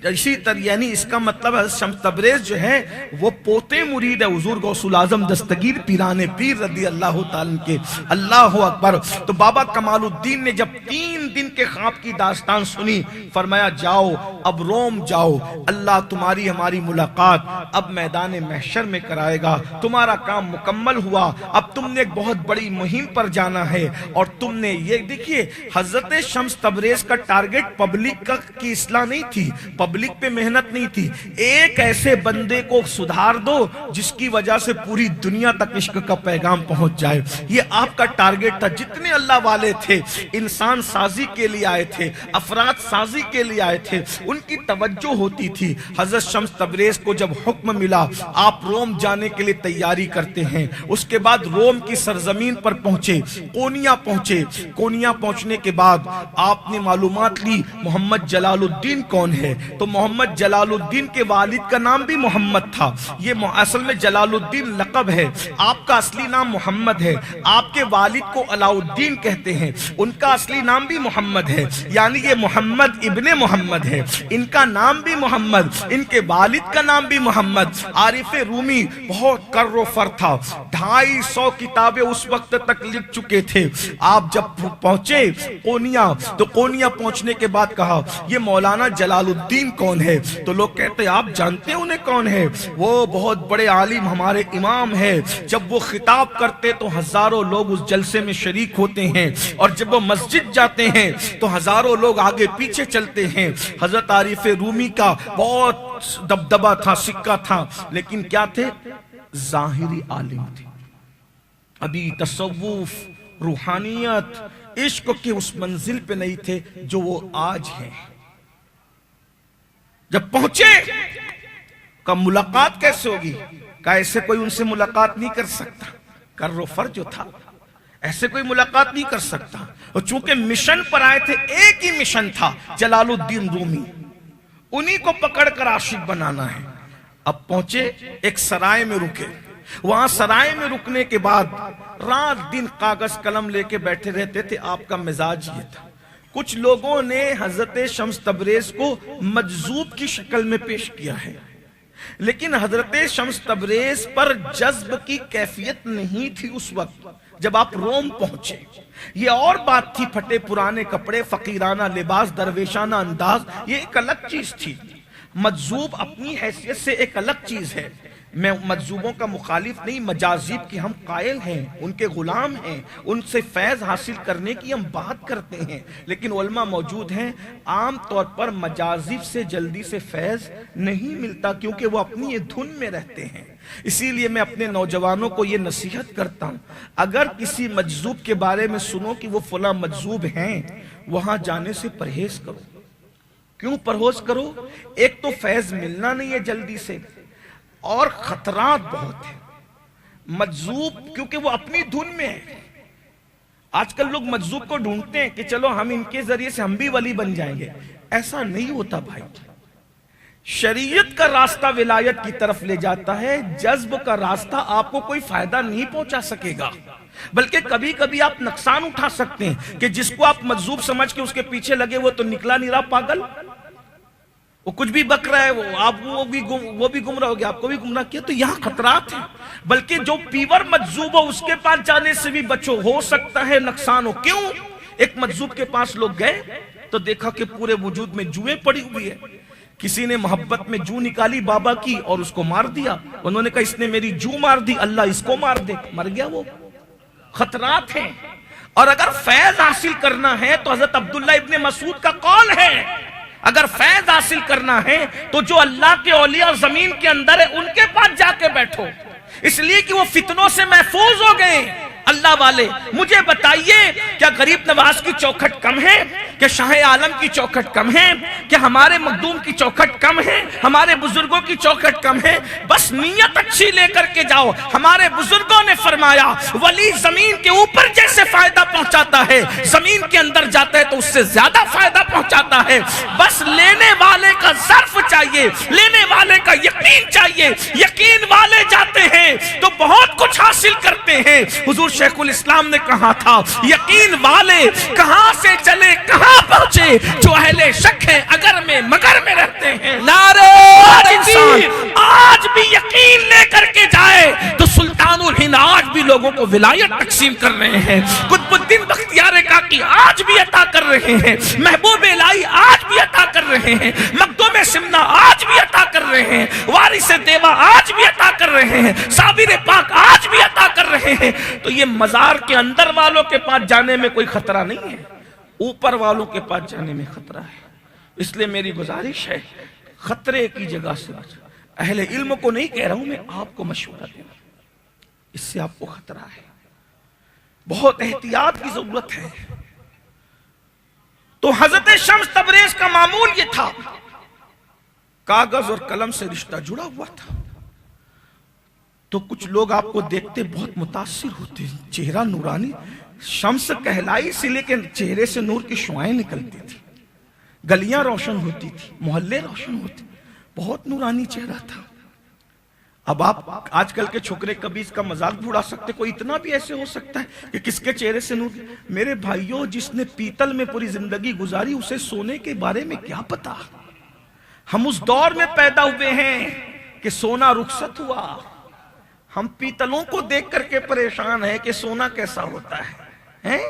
اسی طرح یعنی اس کا مطلب ہے شمس تبریز جو ہے وہ پوتے مرید ہے حضور غوث الاعظم دستگیر پیران پیر رضی اللہ تعالیٰ کے, اللہ اکبر. تو بابا کمال الدین نے جب 3 دن کے خواب کی داستان سنی, فرمایا جاؤ اب روم جاؤ, اللہ تمہاری ہماری ملاقات اب میدان محشر میں کرائے گا, تمہارا کام مکمل ہوا, اب تم نے ایک بہت بڑی مہم پر جانا ہے. اور تم نے یہ دیکھیے حضرت شمس تبریز کا ٹارگٹ پبلک کی اصلاح نہیں تھی, پبلک پہ محنت نہیں تھی, ایک ایسے بندے کو سدھار دو جس کی وجہ سے پوری دنیا تک عشق کا پیغام پہنچ جائے. یہ آپ کا ٹارگٹ تھا. جتنے اللہ والے تھے انسان سازی کے لیے آئے تھے, افراد سازی کے لیے آئے تھے, ان کی توجہ ہوتی تھی. حضرت شمس تبریز کو جب حکم ملا آپ روم جانے کے لیے تیاری کرتے ہیں, اس کے بعد روم کی سرزمین پر پہنچے, کونیا پہنچے. کونیا پہنچنے کے بعد آپ نے معلومات لی محمد جلال الدین کون ہے. تو محمد جلال الدین کے والد کا نام بھی محمد تھا. یہ اصل میں جلال الدین لقب ہے, آپ کا اصلی نام محمد ہے. آپ کے والد کو علاء الدین کہتے ہیں, ان کا اصلی نام بھی محمد ہے, یعنی یہ محمد ابن محمد ہے. ان کا نام بھی محمد, ان کے والد کا نام بھی محمد. عارف رومی بہت کر و فر تھا, 250 کتابیں اس وقت تک لکھ چکے تھے. آپ جب پہنچے کونیا تو کونیا پہنچنے کے بعد کہا یہ مولانا جلال الدین کون ہے. تو لوگ کہتے آپ جانتے ہیں انہیں کون ہے, وہ بہت بڑے عالم ہمارے امام ہے. جب وہ خطاب کرتے تو ہزاروں لوگ اس جلسے میں شریک ہوتے ہیں, اور جب وہ مسجد جاتے ہیں تو ہزاروں لوگ آگے پیچھے چلتے ہیں. حضرت عارف رومی کا بہت دبدبہ تھا, سکہ تھا, لیکن کیا تھے, ظاہری عالم تھے. ابھی تصوف, روحانیت, عشق کے اس منزل پہ نہیں تھے جو وہ آج ہیں. جب پہنچے کہ ملاقات کیسے ہوگی, کہ ایسے کوئی ان سے ملاقات نہیں کر سکتا. کر و فر جو تھا ایسے کوئی ملاقات نہیں کر سکتا. اور چونکہ مشن پر آئے تھے, ایک ہی مشن تھا, جلال الدین رومی, انہی کو پکڑ کر عاشق بنانا ہے. اب پہنچے ایک سرائے میں رکے. وہاں سرائے میں رکنے کے بعد رات دن کاغذ قلم لے کے بیٹھے رہتے تھے. آپ کا مزاج یہ تھا. کچھ لوگوں نے حضرت شمس تبریز کو مجذوب کی شکل میں پیش کیا ہے, لیکن حضرت شمس تبریز پر جذب کی کیفیت نہیں تھی اس وقت جب آپ روم پہنچے. یہ اور بات تھی, پھٹے پرانے کپڑے, فقیرانہ لباس, درویشانہ انداز, یہ ایک الگ چیز تھی. مجذوب اپنی حیثیت سے ایک الگ چیز ہے. میں مجذوبوں کا مخالف نہیں, مجاذب کی ہم قائل ہیں, ان کے غلام ہیں, ان سے فیض حاصل کرنے کی ہم بات کرتے ہیں. لیکن علماء موجود ہیں, عام طور پر مجاذب سے جلدی سے فیض نہیں ملتا, کیونکہ وہ اپنی دھن میں رہتے ہیں. اسی لیے میں اپنے نوجوانوں کو یہ نصیحت کرتا ہوں, اگر کسی مجذوب کے بارے میں سنو کہ وہ فلاں مجذوب ہیں, وہاں جانے سے پرہیز کرو. کیوں پرہیز کرو؟ ایک تو فیض ملنا نہیں ہے جلدی سے, اور خطرات بہت ہیں. مجذوب کیونکہ وہ اپنی دھن میں ہے. آج کل لوگ مجذوب کو ڈھونڈتے ہیں کہ چلو ہم ان کے ذریعے سے ہم بھی ولی بن جائیں گے. ایسا نہیں ہوتا بھائی. شریعت کا راستہ ولایت کی طرف لے جاتا ہے, جذب کا راستہ آپ کو کوئی فائدہ نہیں پہنچا سکے گا, بلکہ کبھی کبھی آپ نقصان اٹھا سکتے ہیں. کہ جس کو آپ مجذوب سمجھ کے اس کے پیچھے لگے وہ تو نکلا نہیں رہا پاگل, وہ کچھ بھی بک رہا ہے, وہ بھی گمراہ ہو گیا, آپ کو بھی گمراہ کیا. تو یہاں خطرات ہیں. بلکہ جو پیور مجذوب ہو اس کے پاس جانے سے بھی بچو, ہو سکتا ہے نقصان ہو. کیوں؟ ایک مجذوب کے پاس لوگ گئے تو دیکھا کہ پورے وجود میں جوئیں پڑی ہوئی ہے. کسی نے محبت میں جو نکالی بابا کی اور اس کو مار دیا. انہوں نے کہا اس نے میری جو مار دی, اللہ اس کو مار دے. مر گیا وہ. خطرات ہیں. اور اگر فیض حاصل کرنا ہے تو حضرت عبداللہ ابن مسعود کا قول ہے، اگر فیض حاصل کرنا ہے تو جو اللہ کے اولیاء زمین کے اندر ہے ان کے پاس جا کے بیٹھو، اس لیے کہ وہ فتنوں سے محفوظ ہو گئے۔ اللہ والے مجھے بتائیے، کیا غریب نواز کی چوکھٹ کم ہے؟ کہ شاہ عالم کی چوکھٹ کم ہے؟ کہ ہمارے مخدوم کی چوکھٹ کم ہے؟ ہمارے بزرگوں کی چوکھٹ کم ہے؟ بس نیت اچھی لے کر کے جاؤ۔ ہمارے بزرگوں نے فرمایا ولی زمین کے اوپر جیسے فائدہ پہنچاتا ہے، زمین کے اندر جاتا ہے تو اس سے زیادہ فائدہ پہنچاتا ہے۔ بس لینے والے کا ظرف چاہیے، لینے والے کا یقین چاہیے۔ یقین والے جاتے ہیں تو بہت کچھ حاصل کرتے ہیں۔ حضور شیخ الاسلام نے کہا تھا یقین والے کہاں سے چلے کہاں پہنچے، جو اہل شک ہیں اگر میں مگر میں رہتے ہیں۔ نعرہ انسان آج بھی یقین لے کر کے جائے تو سلطان الہند آج بھی لوگوں کو ولایت تقسیم کر رہے ہیں، قطب الدین بختیار کاکی آج بھی عطا کر رہے ہیں، محبوب الہی آج بھی عطا کر رہے ہیں، مخدوم سمنا آج بھی عطا کر رہے ہیں، وارث دیوا آج بھی عطا کر رہے ہیں، صابر پاک آج بھی عطا کر رہے ہیں۔ تو یہ مزار کے اندر والوں کے پاس جانے میں کوئی خطرہ نہیں ہے، اوپر والوں کے پاس جانے میں خطرہ ہے۔ اس لیے میری گزارش ہے خطرے کی جگہ سے اہل علم کو نہیں کہہ رہا ہوں، میں آپ کو مشورہ دے رہا ہوں، اس سے آپ کو خطرہ ہے، بہت احتیاط کی ضرورت ہے۔ تو حضرت شمس تبریز کا معمول یہ تھا، کاغذ اور قلم سے رشتہ جڑا ہوا تھا۔ تو کچھ لوگ آپ کو دیکھتے بہت متاثر ہوتے، چہرہ نورانی، شمس کہلائی سی لیکن چہرے سے نور کی شعائیں نکلتی تھی، گلیاں روشن ہوتی تھی، محلے روشن ہوتے، بہت نورانی چہرہ تھا۔ اب آپ آج کل کے چھوکرے کبھی اس کا مذاق بھی اڑا سکتے، کوئی اتنا بھی ایسے ہو سکتا ہے کہ کس کے چہرے سے نور۔ میرے بھائیوں، جس نے پیتل میں پوری زندگی گزاری اسے سونے کے بارے میں کیا پتا؟ ہم اس دور میں پیدا ہوئے ہیں کہ سونا رخصت ہوا، ہم پیتلوں کو دیکھ کر کے پریشان ہیں کہ سونا کیسا ہوتا ہے۔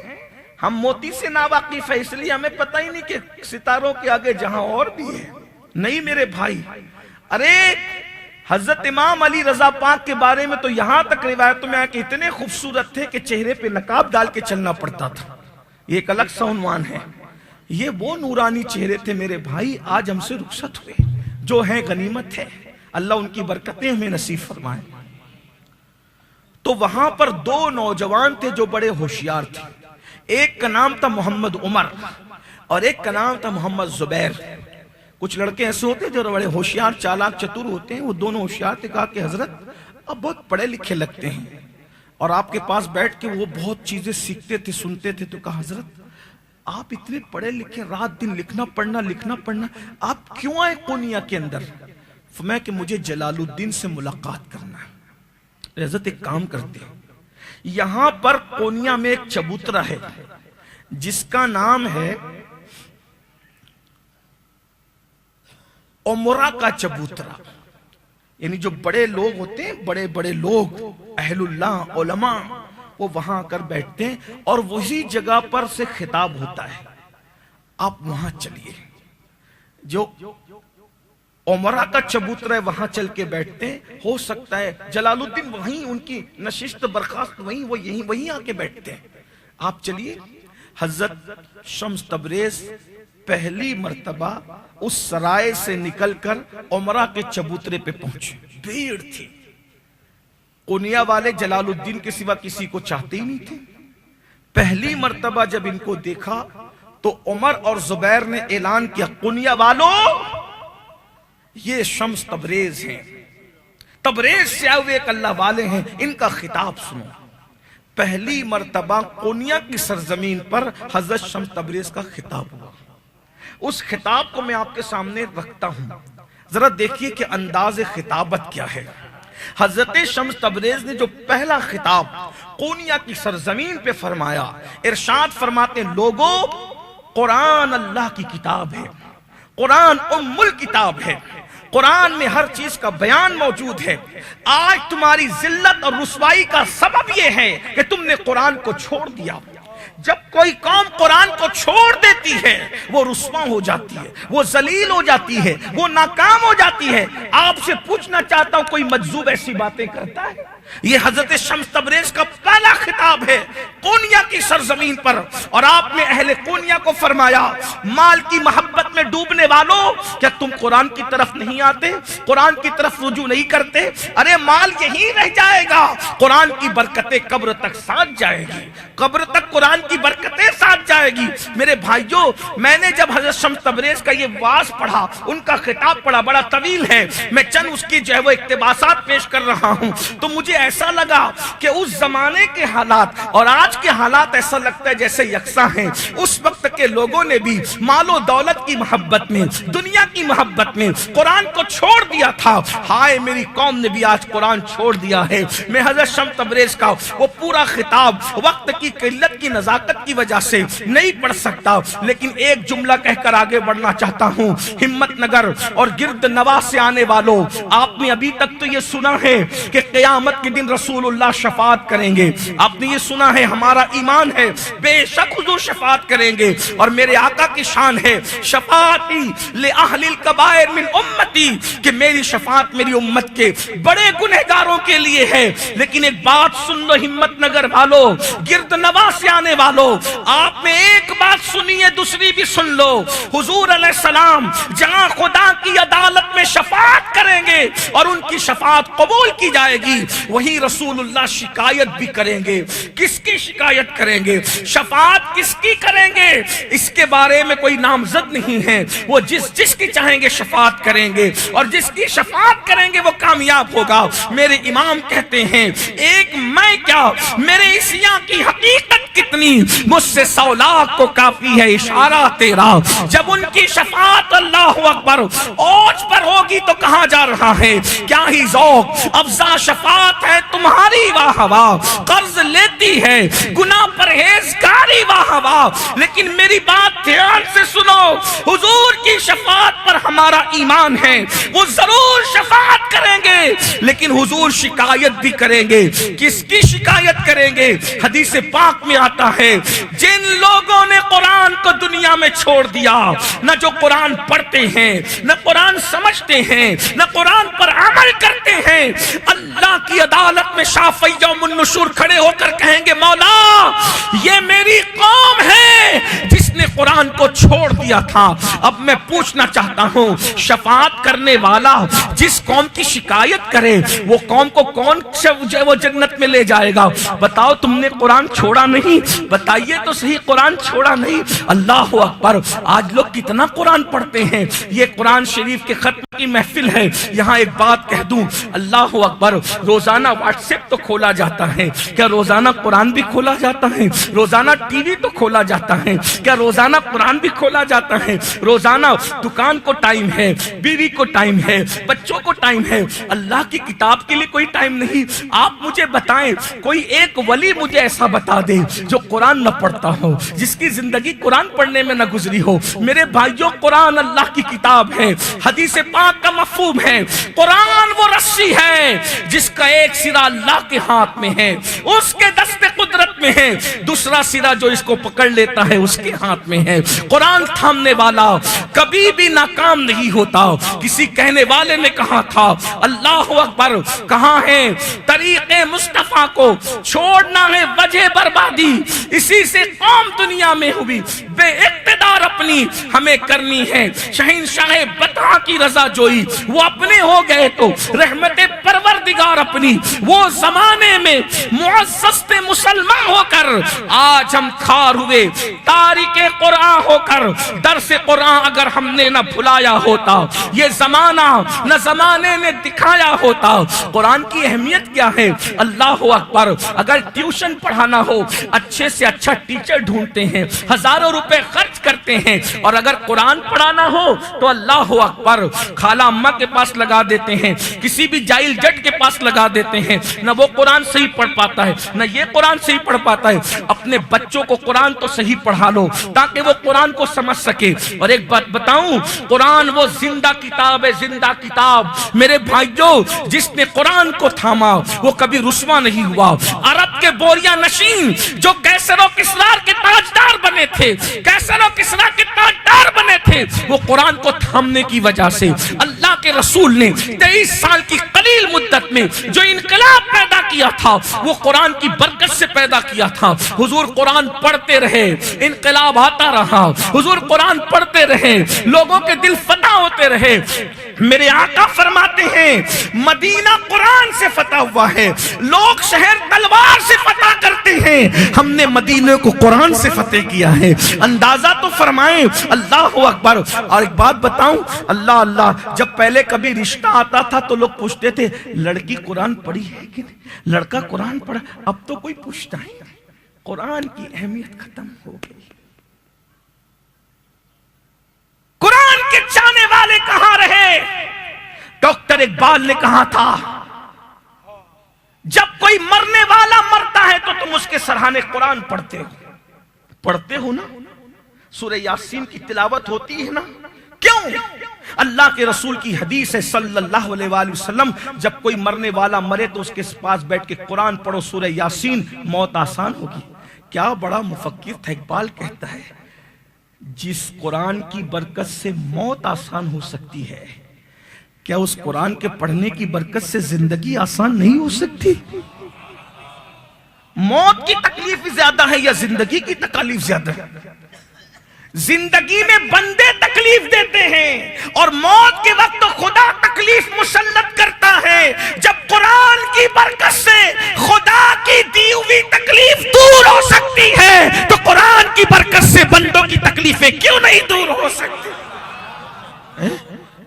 ہم موتی سے ناواقف ہے، اس لیے ہمیں پتہ ہی نہیں کہ ستاروں کے آگے جہاں اور بھی ہے۔ نہیں میرے بھائی، ارے حضرت امام علی رضا پاک کے بارے میں تو یہاں تک روایتوں میں آیا کہ اتنے خوبصورت تھے کہ چہرے پہ نقاب ڈال کے چلنا پڑتا تھا۔ یہ ایک الگ سا عنوان ہے۔ یہ وہ نورانی چہرے تھے میرے بھائی، آج ہم سے رخصت ہوئے، جو ہیں غنیمت ہے، اللہ ان کی برکتیں ہمیں نصیب فرمائیں۔ تو وہاں پر دو نوجوان تھے جو بڑے ہوشیار تھے، ایک کا نام تھا محمد عمر اور ایک کا نام تھا محمد زبیر۔ کچھ لڑکے ایسے ہوتے ہیں جو بڑے ہوشیار چالاک چتر ہوتے ہیں، وہ دونوں ہوشیار تھے۔ کہا کہ حضرت اب بہت پڑھے لکھے لگتے ہیں اور آپ کے پاس بیٹھ کے وہ بہت چیزیں سیکھتے تھے، سنتے تھے، تو کہا حضرت آپ اتنے پڑھے لکھے، رات دن لکھنا پڑھنا، آپ کیوں آئے قونیہ کے اندر؟ فرمایا کہ مجھے جلال الدین سے ملاقات کرنا ہے۔ حضرت ایک کام کرتے ہیں، یہاں پر قونیہ میں ایک چبوترا ہے جس کا نام ہے امرا کا چبوترا، یعنی جو بڑے لوگ ہوتے ہیں، بڑے بڑے لوگ اہل اللہ علماء، وہ وہاں آ کر بیٹھتے ہیں اور وہی جگہ پر سے خطاب ہوتا ہے۔ آپ وہاں چلیے، جو عمرہ کا چبوترا ہے وہاں چل کے بیٹھتے ہیں، ہو سکتا ہے جلال الدین وہیں ان کی نشست برخاست وہیں وہ یہیں وہیں آ کے بیٹھتے ہیں۔ آپ چلیے۔ حضرت شمس تبریز پہلی مرتبہ اس سرائے سے نکل کر عمرہ کے چبوترے پہ پہنچے، بھیڑ تھی، قونیہ والے جلال الدین کے سوا کسی کو چاہتے ہی نہیں تھے۔ پہلی مرتبہ جب ان کو دیکھا تو عمر اور زبیر نے اعلان کیا، قونیہ والوں یہ شمس تبریز ہیں، تبریز سے آئے ہوئے ایک اللہ والے ہیں، ان کا خطاب سنو۔ پہلی مرتبہ قونیہ کی سرزمین پر حضرت شمس تبریز کا خطاب ہوا۔ اس خطاب کو میں آپ کے سامنے رکھتا ہوں، ذرا دیکھیے کہ انداز خطابت کیا ہے۔ حضرت شمس تبریز نے جو پہلا خطاب قونیہ کی سرزمین پہ فرمایا، ارشاد فرماتے ہیں، لوگوں قرآن اللہ کی کتاب ہے، قرآن ام الکتاب ہے، قرآن میں ہر چیز کا بیان موجود ہے۔ آج تمہاری ذلت اور رسوائی کا سبب یہ ہے کہ تم نے قرآن کو چھوڑ دیا۔ جب کوئی قوم قرآن کو چھوڑ دیتی ہے وہ رسوا ہو جاتی ہے، وہ ذلیل ہو جاتی ہے، وہ ناکام ہو جاتی ہے۔ آپ سے پوچھنا چاہتا ہوں، کوئی مجذوب ایسی باتیں کرتا ہے؟ یہ حضرت شمس تبریز کا پہلا خطاب ہے، قونیہ کی سرزمین پر، اور آپ نے اہل قونیہ کو فرمایا مال کی محبت میں ڈوبنے والوں، کیا تم قرآن کی طرف نہیں آتے؟ قرآن کی طرف رجوع نہیں کرتے؟ ارے مال یہی رہ جائے گا، قرآن کی برکتیں قبر تک ساتھ جائے گی، قبر تک قرآن کی برکتیں ساتھ جائے گی۔ میرے بھائیوں، میں نے جب حضرت شمس تبریز کا یہ واعظ پڑھا، ان کا خطاب پڑھا، بڑا طویل ہے، میں چند اس کی جو ہے وہ اقتباسات پیش کر رہا ہوں، تو مجھے ایسا لگا کہ اس زمانے کے حالات اور آج کے حالات ایسا لگتا ہے جیسے یکساں ہیں۔ اس وقت کے لوگوں نے بھی مال و دولت کی محبت میں، دنیا کی محبت میں قرآن کو چھوڑ دیا تھا۔ ہائے میری قوم نے بھی آج قرآن چھوڑ دیا ہے۔ میں حضرت شمس تبریز کا وہ پورا خطاب وقت کی قلت کی نزاکت کی وجہ سے نہیں پڑھ سکتا، لیکن ایک جملہ کہہ کر آگے بڑھنا چاہتا ہوں۔ ہمت نگر اور گرد نواح سے آنے والوں، آپ نے ابھی تک تو یہ سنا ہے کہ قیامت کے دن رسول اللہ شفاعت کریں گے، آپ نے یہ سنا ہے، ہمارا ایمان ہے بے شک حضور شفاعت کریں گے، اور میرے آقا کی شان ہے شفاعتی لأہل الکبائر من امتی، کہ میری شفاعت میری امت کے بڑے گنہگاروں کے لیے ہے۔ لیکن ایک بات سن لو ہمت نگر والو، گرد نواح سے آنے والو، آپ نے ایک بات سنی ہے، دوسری بھی سن لو۔ حضور علیہ السلام جہاں خدا کی عدالت میں شفاعت کریں گے اور ان کی شفاعت قبول کی جائے گی، وہیں رسول اللہ شکایت بھی کریں گے۔ کس کی شکایت کریں گے؟ شفاعت کس کی کریں گے؟ اس کے بارے میں کوئی نامزد نہیں ہے، وہ جس کی چاہیں گے شفاعت کریں گے، اور جس کی شفاعت کریں گے وہ کامیاب ہوگا۔ میرے امام کہتے ہیں ایک میں کیا، میرے عیسیٰ کی حقیقت کتنی، مجھ سے 100 لاکھ کو کافی ہے اشارہ تیرا۔ جب ان کی شفاعت اللہ اکبر اوج پر ہوگی تو کہاں جا رہا ہے؟ کیا ہی ذوق افزا شفاعت ہے تمہاری، واہ واہ، قرض لیتی ہے گناہ پرہیزگاری، واہ واہ۔ لیکن میری بات دھیان سے سنو، حضور کی شفاعت پر ہمارا ایمان ہے، وہ ضرور شفاعت کریں گے، لیکن حضور شکایت بھی کریں گے۔ کس کی شکایت کریں گے؟ حدیث پاک میں آتا ہے جن لوگوں نے قرآن کو دنیا میں چھوڑ دیا، نہ جو قرآن پڑھتے ہیں، نہ قرآن سمجھتے ہیں، نہ قرآن پر عمل کرتے ہیں، اللہ کی عدالت میں شافعی یوم النشور کھڑے ہو کر کہیں گے مولا یہ میری قوم ہے جس نے قرآن کو چھوڑ دیا تھا۔ اب میں پوچھنا چاہتا ہوں، شفاعت کرنے والا جس قوم کی شکایت کرے وہ قوم کو کون وہ جنت میں لے جائے گا؟ بتاؤ تم نے قرآن چھوڑا نہیں؟ بتائیے تو صحیح، قرآن چھوڑا نہیں؟ اللہ اکبر، آج لوگ کتنا قرآن پڑھتے ہیں۔ یہ قرآن شریف کے ختم کی محفل ہے، یہاں ایک بات کہہ دوں، اللہ اکبر، روزانہ واٹس ایپ تو کھولا جاتا ہے، کیا روزانہ قرآن بھی کھولا جاتا ہے؟ روزانہ ٹی وی تو کھولا جاتا ہے، کیا روزانہ قرآن بھی کھولا جاتا ہے؟ روزانہ دکان کو ٹائم ہے، بیوی کو ٹائم ہے، بچوں کو ٹائم ہے، اللہ کی کتاب کے لیے کوئی ٹائم نہیں۔ آپ مجھے بتائیں، کوئی ایک ولی مجھے ایسا بتا دے جو قرآن نہ پڑھتا ہو، جس کی زندگی قرآن پڑھنے میں نہ گزری ہو۔ میرے بھائیوں، قرآن اللہ کی کتاب ہے، حدیث پاک کا مفہوم ہے، قرآن وہ رسی ہے جس کا ایک سرا اللہ کے ہاتھ میں ہے، اس کے دست قدرت میں ہے، دوسرا سرا جو اس کو پکڑ لیتا ہے اس کے ہاتھ میں ہے۔ قرآن تھامنے والا کبھی بھی ناکام نہیں ہوتا۔ کسی کہنے والے نے کہا تھا اللہ اکبر، کہاں ہے طریق مصطفیٰ کو چھوڑنا ہے وجہ بربادی، اسی سے قوم دنیا میں ہوئی بے اقتدار، اپنی ہمیں کرنی ہے شہنشاہ بطحہ کی رضا جوئی، وہ اپنے ہو گئے تو رحمت پروردگار اپنی، وہ زمانے میں معزز تھے مسلمان ہو کر، آج ہم کھار ہوئے تارک قرآن ہو کر۔ درس قرآن اگر ہم نے نہ بھلایا ہوتا، یہ زمانہ نہ زمانے نے دکھایا ہوتا۔ قرآن کی اہمیت کیا ہے؟ اللہ اکبر، اگر ٹیوشن پڑھانا ہو اچھے سے اچھا ٹیچر ڈھونڈتے ہیں، ہزاروں روپے خرچ کرتے ہیں، اور اگر قرآن پڑھانا ہو تو اللہ اکبر خالہ اماں کے پاس لگا دیتے ہیں، کسی بھی جاہل جٹ کے پاس لگا دیتے ہیں، نہ وہ قرآن صحیح پڑھ پاتا ہے نہ یہ قرآن صحیح پڑھ پاتا ہے۔ اپنے بچوں کو قرآن تو صحیح پڑھا لو تاکہ وہ قرآن کو سمجھ سکے۔ اور ایک بات بتاؤں، قرآن وہ زندہ کتاب ہے، زندہ کتاب۔ میرے بھائیوں، جس نے قرآن کو تھاما وہ کبھی رسوا نہیں ہوا۔ عرب کے بوریا نشین جو کیسر و کسرا کے تاجدار بنے تھے، کیسر و کسرا کے تاجدار بنے تھے، وہ قرآن کو تھامنے کی وجہ سے۔ اللہ اللہ کے رسول نے 23 سال کی قلیل مدت میں جو انقلاب پیدا کیا تھا وہ قرآن کی برکت سے پیدا کیا تھا. حضور قرآن پڑھتے رہے, انقلاب آتا رہا. حضور قرآن پڑھتے رہے, لوگوں کے دل فتح ہوتے رہے. میرے آقا فرماتے ہیں مدینہ قرآن سے فتح ہوا ہے. لوگ شہر تلوار سے فتح کرتے ہیں, ہم نے مدینہ کو قرآن سے فتح کیا ہے. اندازہ تو فرمائیں. اللہ اکبر. اور ایک بات بتاؤں, اللہ اللہ, جب پہلے کبھی رشتہ آتا تھا تو لوگ پوچھتے تھے لڑکی قرآن پڑھی ہے کہ نہیں, لڑکا قرآن پڑھا. اب تو کوئی پوچھتا ہی نہیں. قرآن کی اہمیت ختم ہو گئی. قرآن کے چاہنے والے کہاں رہے؟ ڈاکٹر اقبال نے کہا تھا جب کوئی مرنے والا مرتا ہے تو تم اس کے سرہانے قرآن پڑھتے ہو نا, سورہ یاسین کی تلاوت ہوتی ہے نا. کیوں؟ اللہ کے رسول کی حدیث ہے صلی اللہ علیہ وآلہ وسلم, جب کوئی مرنے والا مرے تو اس کے پاس بیٹھ کے قرآن پڑھو, سورہ یاسین, موت آسان ہوگی. کیا بڑا مفکر تھا اقبال, کہتا ہے جس قرآن کی برکت سے موت آسان ہو سکتی ہے, کیا اس قرآن کے پڑھنے کی برکت سے زندگی آسان نہیں ہو سکتی؟ موت کی تکلیف زیادہ ہے یا زندگی کی تکلیف زیادہ ہے؟ زندگی میں بندے تکلیف دیتے ہیں اور موت کے وقت تو خدا تکلیف مسلط کرتا ہے. جب قرآن کی برکت سے خدا کی دی ہوئی تکلیف دور ہو سکتی ہے تو قرآن کی برکت سے بندوں کی تکلیفیں کیوں نہیں دور ہو سکتی؟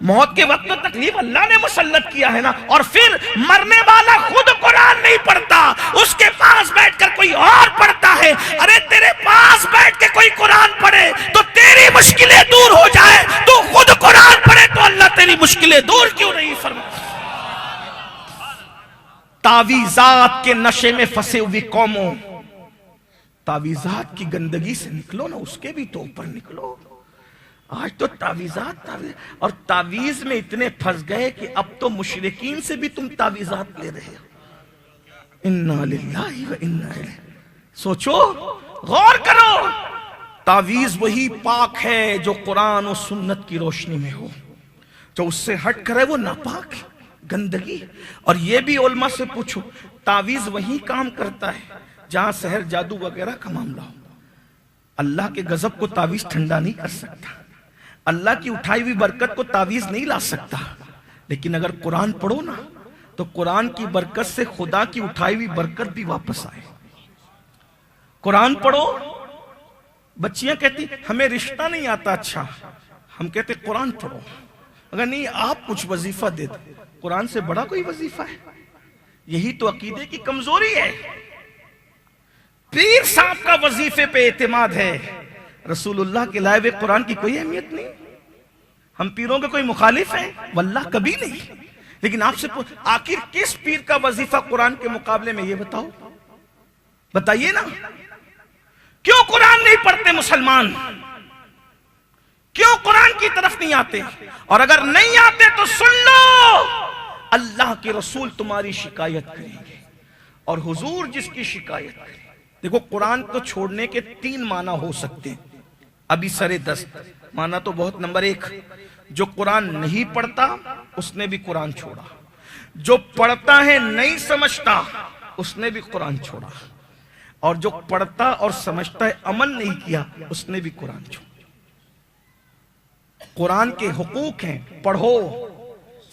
موت کے وقت تو تکلیف اللہ نے مسلط کیا ہے نا. اور پھر مرنے والا خود قرآن نہیں پڑھتا, اس کے پاس بیٹھ کر کوئی اور پڑھتا ہے. ارے تیرے پاس بیٹھ کے کوئی قرآن پڑھے تو تیری مشکلیں دور ہو جائے, تو خود قرآن پڑھے تو اللہ تیری مشکلیں دور کیوں نہیں فرمائے؟ تعویذات کے نشے میں پھنسے ہوئی قوموں, تعویذات کی گندگی سے نکلو نا, اس کے بھی تو اوپر نکلو. آج تو تعویذات اور تعویذ میں اتنے پھنس گئے کہ اب تو مشرکین سے بھی تم تعویذات لے رہے ہو. انا للہ و انا الیہ. سوچو, غور کرو. تعویذ وہی پاک ہے جو قرآن و سنت کی روشنی میں ہو, جو اس سے ہٹ کرے وہ ناپاک, گندگی. اور یہ بھی علماء سے پوچھو, تعویذ وہی کام کرتا ہے جہاں سحر جادو وغیرہ کا معاملہ ہو. اللہ کے غضب کو تعویذ ٹھنڈا نہیں کر سکتا, اللہ کی اٹھائی ہوئی برکت کو تعویذ نہیں لا سکتا. لیکن اگر قرآن پڑھو نا تو قرآن کی برکت سے خدا کی اٹھائی ہوئی برکت بھی واپس آئے. قرآن پڑھو. بچیاں کہتی ہمیں رشتہ نہیں آتا, اچھا, ہم کہتے قرآن پڑھو. اگر نہیں آپ کچھ وظیفہ دے دو, قرآن سے بڑا کوئی وظیفہ ہے؟ یہی تو عقیدے کی کمزوری ہے. پیر صاحب کا وظیفے پہ اعتماد ہے, رسول اللہ کے لائے ہوئے قرآن کی کوئی اہمیت نہیں. ہم پیروں کے کوئی مخالف ہیں؟ واللہ کبھی نہیں. لیکن آپ سے آخر کس پیر کا وظیفہ قرآن کے مقابلے میں, یہ بتاؤ, بتائیے نا. کیوں قرآن نہیں پڑھتے مسلمان؟ کیوں قرآن کی طرف نہیں آتے؟ اور اگر نہیں آتے تو سن لو, اللہ کے رسول تمہاری شکایت کریں گے, اور حضور جس کی شکایت کریں. دیکھو, قرآن کو چھوڑنے کے 3 معنی ہو سکتے ہیں. ابھی سرے دست معنی تو بہت. نمبر 1, جو قرآن نہیں پڑھتا اس نے بھی قرآن چھوڑا. جو پڑھتا ہے نہیں سمجھتا اس نے بھی قرآن چھوڑا. اور جو پڑھتا اور سمجھتا ہے عمل نہیں کیا اس نے بھی قرآن چھوڑا. قرآن کے حقوق ہیں, پڑھو,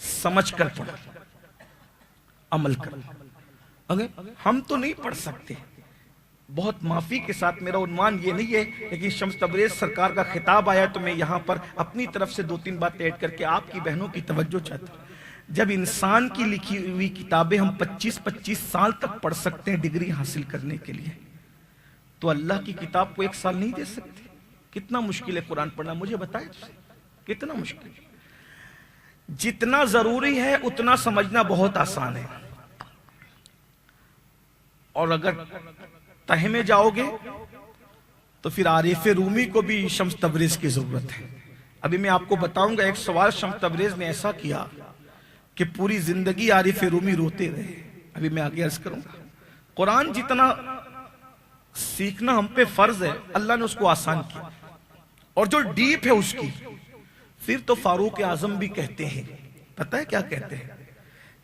سمجھ کر پڑھو, عمل کرو. اگر ہم تو نہیں پڑھ سکتے, بہت معافی کے ساتھ, میرا عنوان یہ نہیں ہے, لیکن شمس تبریز سرکار کا خطاب آیا تو میں یہاں پر اپنی طرف سے 2-3 باتیں ایڈ کر کے آپ کی بہنوں کی توجہ چاہتا ہوں. جب انسان کی لکھی ہوئی کتابیں ہم 25-25 سال تک پڑھ سکتے ہیں ڈگری حاصل کرنے کے لیے, تو اللہ کی کتاب کو 1 سال نہیں دے سکتے. کتنا مشکل ہے قرآن پڑھنا, مجھے بتائیں کتنا مشکل ہے. جتنا ضروری ہے اتنا سمجھنا بہت آسان ہے, اور اگر تہہ میں جاؤ گے تو پھر عارف رومی کو بھی شمس تبریز کی ضرورت ہے. ابھی میں آپ کو بتاؤں گا ایک سوال شمس تبریز نے ایسا کیا کہ پوری زندگی عارف رومی روتے رہے. ابھی میں آگے عرض کروں گا. قرآن جتنا سیکھنا ہم پہ فرض ہے, اللہ نے اس کو آسان کیا, اور جو ڈیپ ہے اس کی, پھر تو فاروق اعظم بھی کہتے ہیں پتہ ہے کیا کہتے ہیں؟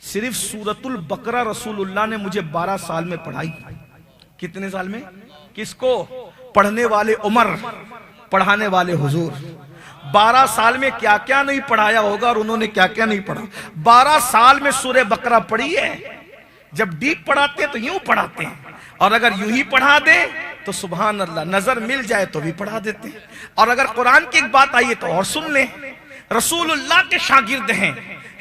صرف سورۃ البقرہ رسول اللہ نے مجھے 12 سال میں پڑھائی. کتنے سال میں؟ کس کو؟ پڑھنے والے عمر، پڑھانے والے حضور. 12 سال میں کیا کیا نہیں پڑھایا ہوگا اور انہوں نے کیا کیا نہیں پڑھا. 12 سال میں سورہ بقرہ پڑھی ہے. جب ڈیپ پڑھاتے ہیں تو یوں پڑھاتے ہیں، اور اگر یوں ہی پڑھا دے تو سبحان اللہ، نظر مل جائے تو بھی پڑھا دیتے ہیں. اور اگر قرآن کی ایک بات آئی ہے تو اور سن لیں. رسول اللہ کے شاگرد ہیں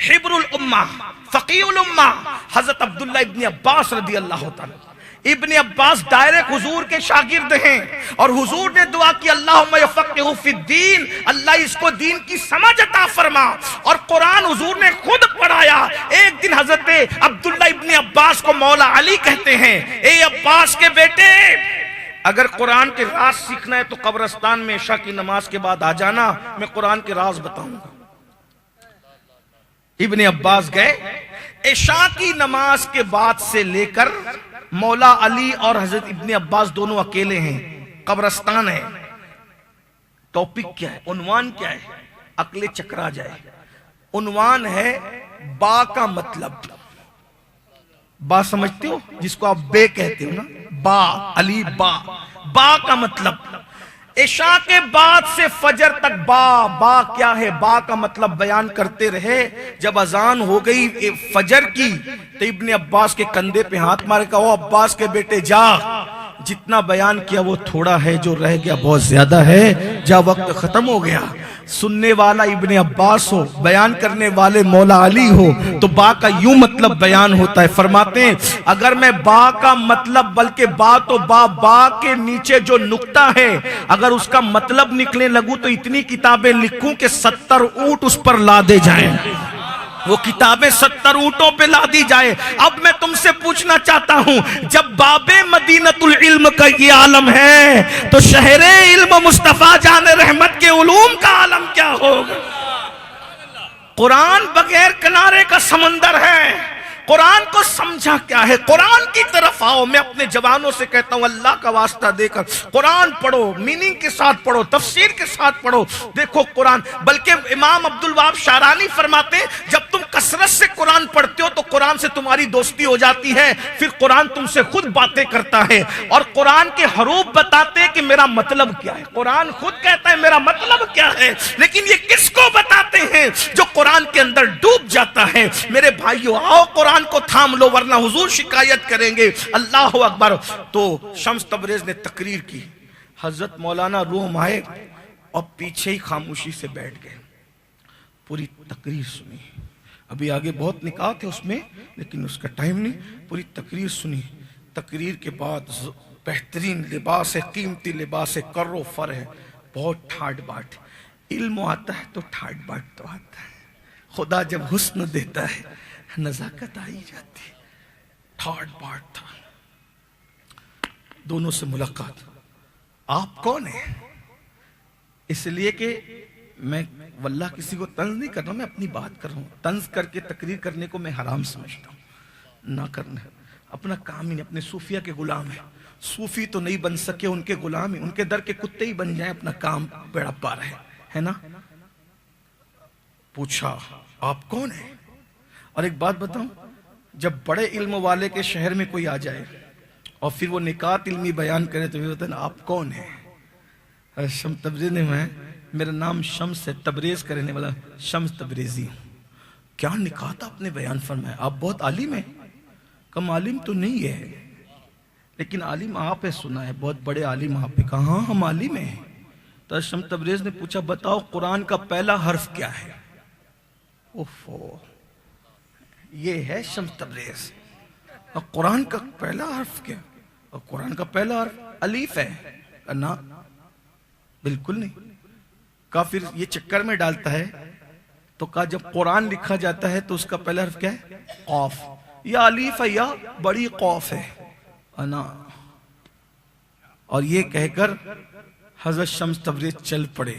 حبر الامہ، فقیہ الامہ حضرت عبداللہ ابن عباس رضی اللہ تعالی. ابن عباس ڈائریکٹ حضور کے شاگرد ہیں، اور حضور نے دعا کی اللہم یفقہہ فی الدین، اللہ اس کو دین کی سمجھ عطا فرما. اور قرآن حضور نے خود پڑھایا. ایک دن حضرت عبداللہ ابن عباس کو مولا علی کہتے ہیں، اے عباس کے بیٹے، اگر قرآن کے راز سیکھنا ہے تو قبرستان میں عشاء کی نماز کے بعد آ جانا، میں قرآن کے راز بتاؤں گا. ابن عباس گئے. عشاء کی نماز کے بعد سے لے کر مولا علی اور حضرت ابن عباس دونوں اکیلے ہیں، قبرستان ہے. ٹاپک کیا ہے؟ عنوان کیا ہے؟ عقلیں چکرا جائے. عنوان ہے با کا مطلب. با سمجھتے ہو؟ جس کو آپ بے کہتے ہو نا، با، علی با. با کا مطلب عشاء کے بعد سے فجر تک با کیا ہے؟ با کا مطلب بیان کرتے رہے. جب اذان ہو گئی فجر کی تو ابن عباس کے کندھے پہ ہاتھ مارے، کہا او عباس کے بیٹے جا، جتنا بیان کیا وہ تھوڑا ہے، جو رہ گیا بہت زیادہ ہے، جا، وقت ختم ہو گیا. سننے والا ابن عباس ہو، بیان کرنے والے مولا علی ہو، تو با کا یوں مطلب بیان ہوتا ہے. فرماتے ہیں اگر میں با کا مطلب، بلکہ با تو با کے نیچے جو نقطہ ہے، اگر اس کا مطلب نکلنے لگوں تو اتنی کتابیں لکھوں کہ 70 اونٹ اس پر لادے جائیں. وہ کتابیں 70 اونٹوں پہ لادی جائے. اب میں تم سے پوچھنا چاہتا ہوں، جب باب مدینۃ العلم کا یہ عالم ہے تو شہر علم مصطفیٰ جان رحمت کے علوم کا عالم کیا ہوگا؟ قرآن بغیر کنارے کا سمندر ہے. قرآن کو سمجھا کیا ہے؟ قرآن کی طرف آؤ. میں اپنے جوانوں سے کہتا ہوں اللہ کا واسطہ دے کر قرآن پڑھو، میننگ کے ساتھ پڑھو، تفسیر کے ساتھ پڑھو. دیکھو قرآن، بلکہ امام عبدالوہاب شعرانی فرماتے ہیں جب تم کثرت سے قرآن پڑھتے ہو تو قرآن سے تمہاری دوستی ہو جاتی ہے، پھر قرآن تم سے خود باتیں کرتا ہے اور قرآن کے حروف بتاتے ہیں کہ میرا مطلب کیا ہے. قرآن خود کہتا ہے میرا مطلب کیا ہے، لیکن یہ کس کو بتاتے ہیں؟ جو قرآن کے اندر ڈوب جاتا ہے. میرے بھائیو آؤ قرآن کو تھام لو ورنہ حضور شکایت کریں گے. اللہ اکبر. تو شمس تبریز نے تقریر کی. حضرت مولانا روم آئے اور پیچھے ہی خاموشی سے بیٹھ گئے. پوری تقریر سنی. ابھی آگے بہت نکات ہے اس میں لیکن اس کا ٹائم نہیں. پوری تقریر سنی. تقریر کے بعد بہترین لباس ہے، قیمتی لباس ہے، کر و فر ہے، بہت ٹھاٹ باٹ. علم آتا ہے تو ٹھاٹ باٹ تو آتا ہے. خدا جب حسن دیتا ہے نزاکت آئی جاتی ہے. ٹھاٹ باٹ تھا. دونوں سے ملاقات. آپ کون ہیں؟ اس لیے کہ میں واللہ کسی کو طنز نہیں کر رہا ہوں، میں اپنی بات کر رہا ہوں. طنز کر کے تقریر کرنے کو میں حرام سمجھتا ہوں. نہ کرنا ہے. اپنا کام ہی نہیں. اپنے صوفیہ کے غلام ہیں. صوفی تو نہیں بن سکے، ان کے غلام ہیں. ان کے در کے کتے ہی بن جائیں، اپنا کام بیڑا پار ہے نا. پوچھا آپ کون ہیں؟ اور ایک بات بتاؤں، جب بڑے علم والے کے شہر میں کوئی آ جائے اور پھر وہ نکات علمی بیان کرے تو بتائیں آپ کون ہیں؟ شمس تبریز نے، میرا نام شمس ہے، تبریز کرنے والا شمس تبریزی ہوں. کیا نکات آپ نے بیان فرمایا، آپ بہت عالم ہیں. کم عالم تو نہیں ہے لیکن عالم آپ ہے، سنا ہے بہت بڑے عالم آپ ہے. کہاں ہم عالم ہیں. تو شمس تبریز نے پوچھا بتاؤ قرآن کا پہلا حرف کیا ہے؟ اوفو، یہ ہے شمس تبریز. اور قرآن کا پہلا حرف کیا؟ اور قرآن کا پہلا حرف الف ہے. نا بالکل نہیں. کہا پھر یہ چکر میں ڈالتا ہے. تو کہا جب قرآن لکھا جاتا ہے تو اس کا پہلا حرف کیا ہے؟ قاف. یا الف ہے یا بڑی قاف ہے. انا. اور یہ کہہ کر حضرت شمس تبریز چل پڑے.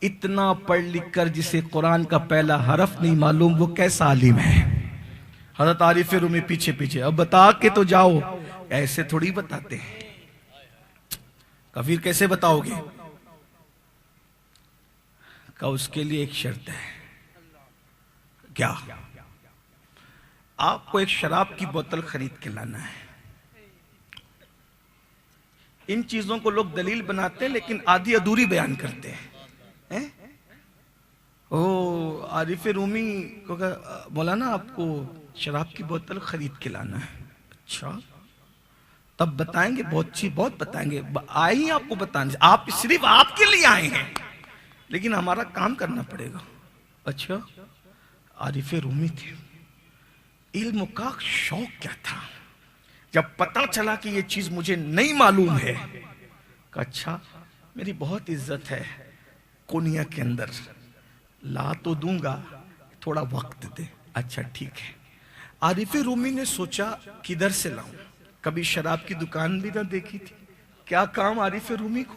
اتنا پڑھ لکھ کر جسے قرآن کا پہلا حرف نہیں معلوم وہ کیسا عالم ہے. حضرت عارف رومی پیچھے پیچھے. اب بتا کے تو جاؤ. ایسے تھوڑی بتاتے ہیں. کبیر کیسے بتاؤ گے؟ کہ اس کے لیے ایک شرط ہے. کیا آپ کو ایک شراب کی بوتل خرید کے لانا ہے. ان چیزوں کو لوگ دلیل بناتے ہیں لیکن آدھی ادھوری بیان کرتے ہیں. عارف رومی کو کہا مولانا آپ کو شراب کی بوتل خرید کے لانا ہے. اچھا تب بتائیں گے, بہت بتائیں گے, آئے ہی آپ کو بتانے, آپ صرف آپ کے لیے آئے ہیں لیکن ہمارا کام کرنا پڑے گا. اچھا عارف رومی تھے. علم کا شوق کیا تھا, جب پتا چلا کہ یہ چیز مجھے نہیں معلوم ہے, کہ اچھا میری بہت عزت ہے کونیا کے اندر, لا تو دوں گا, تھوڑا وقت دے. اچھا ٹھیک ہے. عارف رومی نے سوچا کدھر سے لاؤں, کبھی شراب کی دکان بھی نہ دیکھی تھی. کیا کام عارف رومی کو,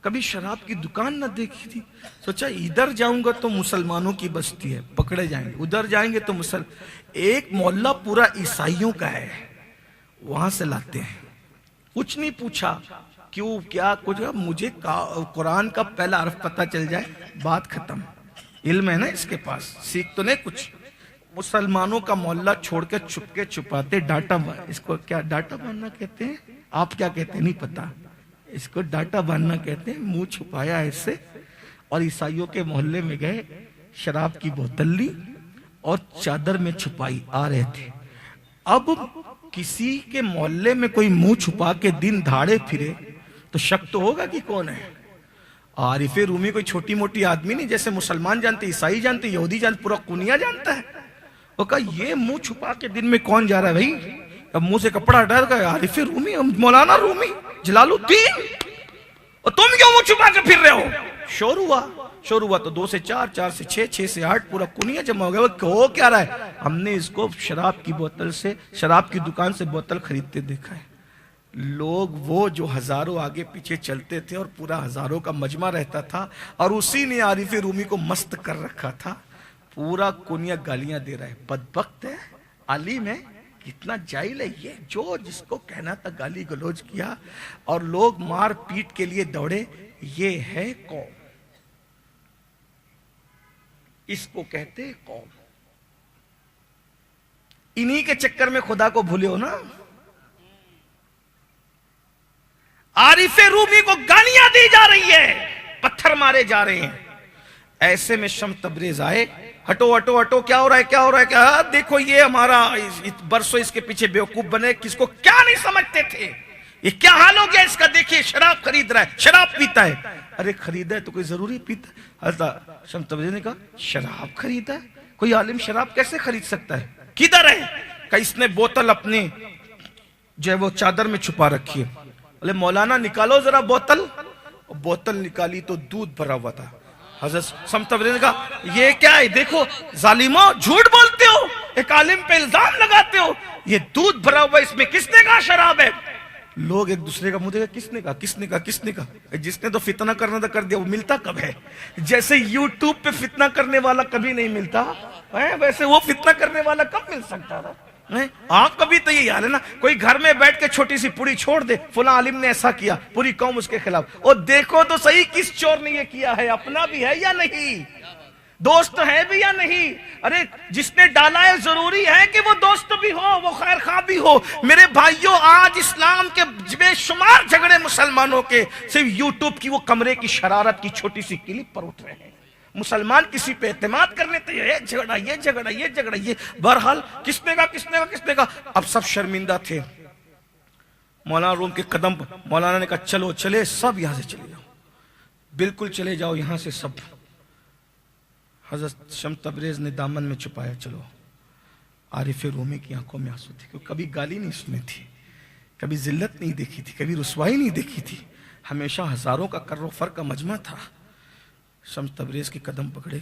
کبھی شراب کی دکان نہ دیکھی تھی. سوچا ادھر جاؤں گا تو مسلمانوں کی بستی ہے, پکڑے جائیں گے, ادھر جائیں گے تو ایک محلہ پورا عیسائیوں کا ہے, وہاں سے لاتے ہیں. کچھ نہیں پوچھا کیوں کیا کچھ, مجھے قرآن کا پہلا حرف پتہ چل جائے بات ختم. علم ہے نا اس کے پاس, سیکھ تو نہیں کچھ. مسلمانوں کا محلہ چھوڑ کے چھپ کے چھپاتے ڈاٹا, اس کو کیا ڈاٹا باندھنا کہتے ہیں, آپ کیا کہتے ہیں نہیں پتا, اس کو ڈاٹا باندھنا کہتے ہیں. منہ چھپایا ایسے اور عیسائیوں کے محلے میں گئے, شراب کی بوتل لی اور چادر میں چھپائی, آ رہے تھے. اب کسی کے محلے میں کوئی منہ چھپا کے دن دھاڑے پھرے تو شک تو ہوگا کہ کون ہے. عارف رومی کوئی چھوٹی موٹی آدمی نہیں, جیسے مسلمان جانتے, عیسائی جانتے, یہودی جانتے, پورا کنیا جانتا ہے. وہ کہا یہ منہ چھپا کے دن میں کون جا رہا ہے بھائی, اب منہ سے کپڑا ہٹایا, کہا عارف رومی, مولانا رومی جلال الدین, اور تم کیوں منہ چھپا کے پھر رہے ہو. شور ہوا تو 2 سے 4, 4 سے 6, 6 سے 8, پورا کنیا جمع ہو گیا. وہ ہو کیا رہا ہے, ہم نے اس کو شراب کی بوتل سے, شراب کی دکان سے بوتل خریدتے دیکھا ہے. لوگ وہ جو ہزاروں آگے پیچھے چلتے تھے اور پورا ہزاروں کا مجمع رہتا تھا, اور اسی نے عارف رومی کو مست کر رکھا تھا. پورا کنیا گالیاں دے رہا ہے, بدبخت ہے, عالم ہے, کتنا جاہل ہے یہ, جو جس کو کہنا تھا گالی گلوچ کیا, اور لوگ مار پیٹ کے لیے دوڑے. یہ ہے قوم, اس کو کہتے ہیں قوم. انہی کے چکر میں خدا کو بھولے ہو نا. عارف رومی کو گالیاں دی جا رہی ہے, پتھر مارے جا رہے ہیں. ایسے میں شمس تبریز آئے, ہٹو ہٹو ہٹو, کیا ہو رہا ہے, کیا ہو رہا ہے, کیا دیکھو یہ ہمارا برسوں اس کے پیچھے بیوقوف بنے, کس کو کیا نہیں سمجھتے تھے, یہ کیا حال ہو گیا اس کا, دیکھیے شراب خرید رہا ہے, شراب پیتا ہے. ارے خریدا ہے تو کوئی ضروری پیتا ہے. حضرت شمس تبریز نے کہا شراب خریدا ہے, کوئی عالم شراب کیسے خرید سکتا ہے, کدھر ہے, کہ اس نے بوتل اپنے جو ہے وہ چادر میں چھپا رکھی ہے. بولے مولانا نکالو ذرا بوتل. بوتل نکالی تو دودھ بھرا ہوا تھا. حضرت شمس تبریز نے کہا یہ کیا ہے, دیکھو ظالموں جھوٹ بولتے ہو, ایک عالم پہ الزام لگاتے ہو, یہ دودھ بھرا ہوا, اس میں کس نے کہا شراب ہے. لوگ ایک دوسرے کا منہ دیکھا, کس نے کہا, کس نے کہا, کس نے کہا. جس نے تو فتنہ کرنا تھا کر دیا, وہ ملتا کب ہے. جیسے یوٹیوب پہ فتنہ کرنے والا کبھی نہیں ملتا, ویسے وہ فتنہ کرنے والا کب مل سکتا تھا. آپ کبھی تو یہ یاد ہے نا, کوئی گھر میں بیٹھ کے چھوٹی سی پوری چھوڑ دے, فلاں عالم نے ایسا کیا, پوری قوم اس کے خلاف, اور دیکھو تو صحیح کس چور نے یہ کیا ہے, اپنا بھی ہے یا نہیں, دوست ہے بھی یا نہیں. ارے جس نے ڈالا ہے ضروری ہے کہ وہ دوست بھی ہو, وہ خیر خواہ بھی ہو. میرے بھائیوں, آج اسلام کے بے شمار جھگڑے مسلمانوں کے صرف یوٹیوب کی وہ کمرے کی شرارت کی چھوٹی سی کلپ پر اٹھ رہے ہیں. مسلمان کسی پہ اعتماد کرنے تھے, یہ جھگڑا, یہ جھگڑا, یہ جھگڑا, یہ. بہرحال کس نے کہا, کس نے کہا, کس نے کہا. اب سب شرمندہ تھے. مولانا روم کے قدم پر مولانا نے کہا چلو, چلے سب یہاں سے چلے جاؤ, بالکل چلے جاؤ یہاں سے سب. حضرت شمس تبریز نے دامن میں چھپایا, چلو. عارف رومی کی آنکھوں میں آنسو تھے, کیونکہ کبھی گالی نہیں سنی تھی, کبھی ذلت نہیں دیکھی تھی, کبھی رسوائی نہیں دیکھی تھی, ہمیشہ ہزاروں کا کر و فر کا مجمع تھا. شمس تبریز کے قدم پکڑے,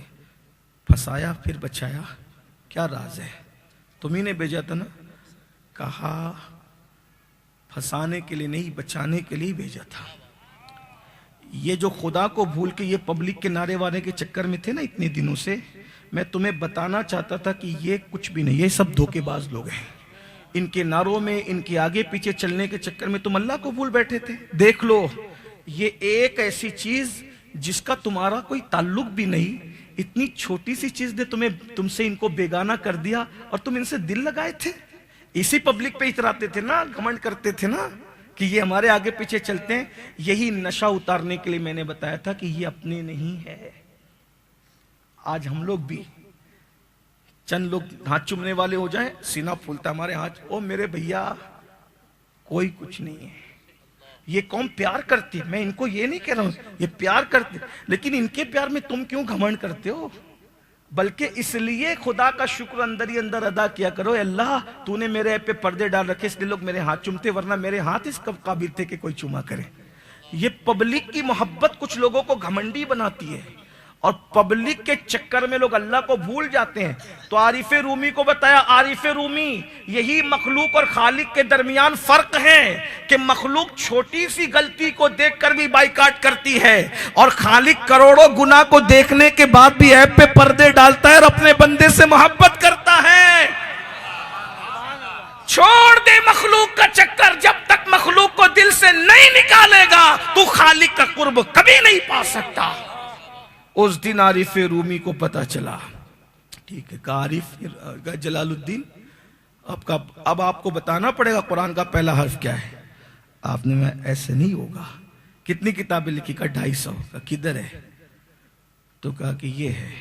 پھنسایا پھر بچایا. کیا راز ہے, تمہیں نے بھیجا تھا نا. کہا پھنسانے کے لیے نہیں, بچانے کے لیے بھیجا تھا. یہ جو خدا کو بھول کے یہ پبلک کے نعرے وانے کے چکر میں تھے نا اتنے دنوں سے, میں تمہیں بتانا چاہتا تھا کہ یہ کچھ بھی نہیں, یہ سب دھوکے باز لوگ ہیں. ان کے نعروں میں, ان کے آگے پیچھے چلنے کے چکر میں تم اللہ کو بھول بیٹھے تھے. دیکھ لو, یہ ایک ایسی چیز جس کا تمہارا کوئی تعلق بھی نہیں, اتنی چھوٹی سی چیز نے تم سے ان کو بیگانہ کر دیا اور تم ان سے دل لگائے تھے. اسی پبلک پہ اتراتے تھے نا, گھمنڈ کرتے تھے نا کہ یہ ہمارے آگے پیچھے چلتے ہیں. یہی نشہ اتارنے کے لیے میں نے بتایا تھا کہ یہ اپنے نہیں ہے. آج ہم لوگ بھی چند لوگ ہاتھ چومنے والے ہو جائیں, سینہ پھولتا ہمارے ہاتھ, او میرے بھیا کوئی کچھ نہیں ہے. یہ قوم پیار کرتی ہے, میں ان کو یہ نہیں کہہ رہا ہوں, یہ پیار کرتی, لیکن ان کے پیار میں تم کیوں گھمنڈ کرتے ہو؟ بلکہ اس لیے خدا کا شکر اندر ہی اندر ادا کیا کرو, اے اللہ تو نے میرے پہ پردے ڈال رکھے اس لیے لوگ میرے ہاتھ چومتے, ورنہ میرے ہاتھ اس قابل تھے کہ کوئی چوما کرے. یہ پبلک کی محبت کچھ لوگوں کو گھمنڈی بناتی ہے, اور پبلک کے چکر میں لوگ اللہ کو بھول جاتے ہیں. تو عارف رومی کو بتایا, عارف رومی یہی مخلوق اور خالق کے درمیان فرق ہے کہ مخلوق چھوٹی سی غلطی کو دیکھ کر بھی بائیکاٹ کرتی ہے, اور خالق کروڑوں گناہ کو دیکھنے کے بعد بھی عیب پہ پردے ڈالتا ہے اور اپنے بندے سے محبت کرتا ہے. چھوڑ دے مخلوق کا چکر, جب تک مخلوق کو دل سے نہیں نکالے گا تو خالق کا قرب کبھی نہیں پا سکتا. اس دن عارف رومی کو پتا چلا, ٹھیک ہے کہا عارف جلال الدین, اب آپ کو بتانا پڑے گا قرآن کا پہلا حرف کیا ہے. آپ نے میں ایسے نہیں ہوگا. کتنی کتابیں لکھی؟ کہا 250. کدھر ہے؟ تو کہا کہ یہ ہے.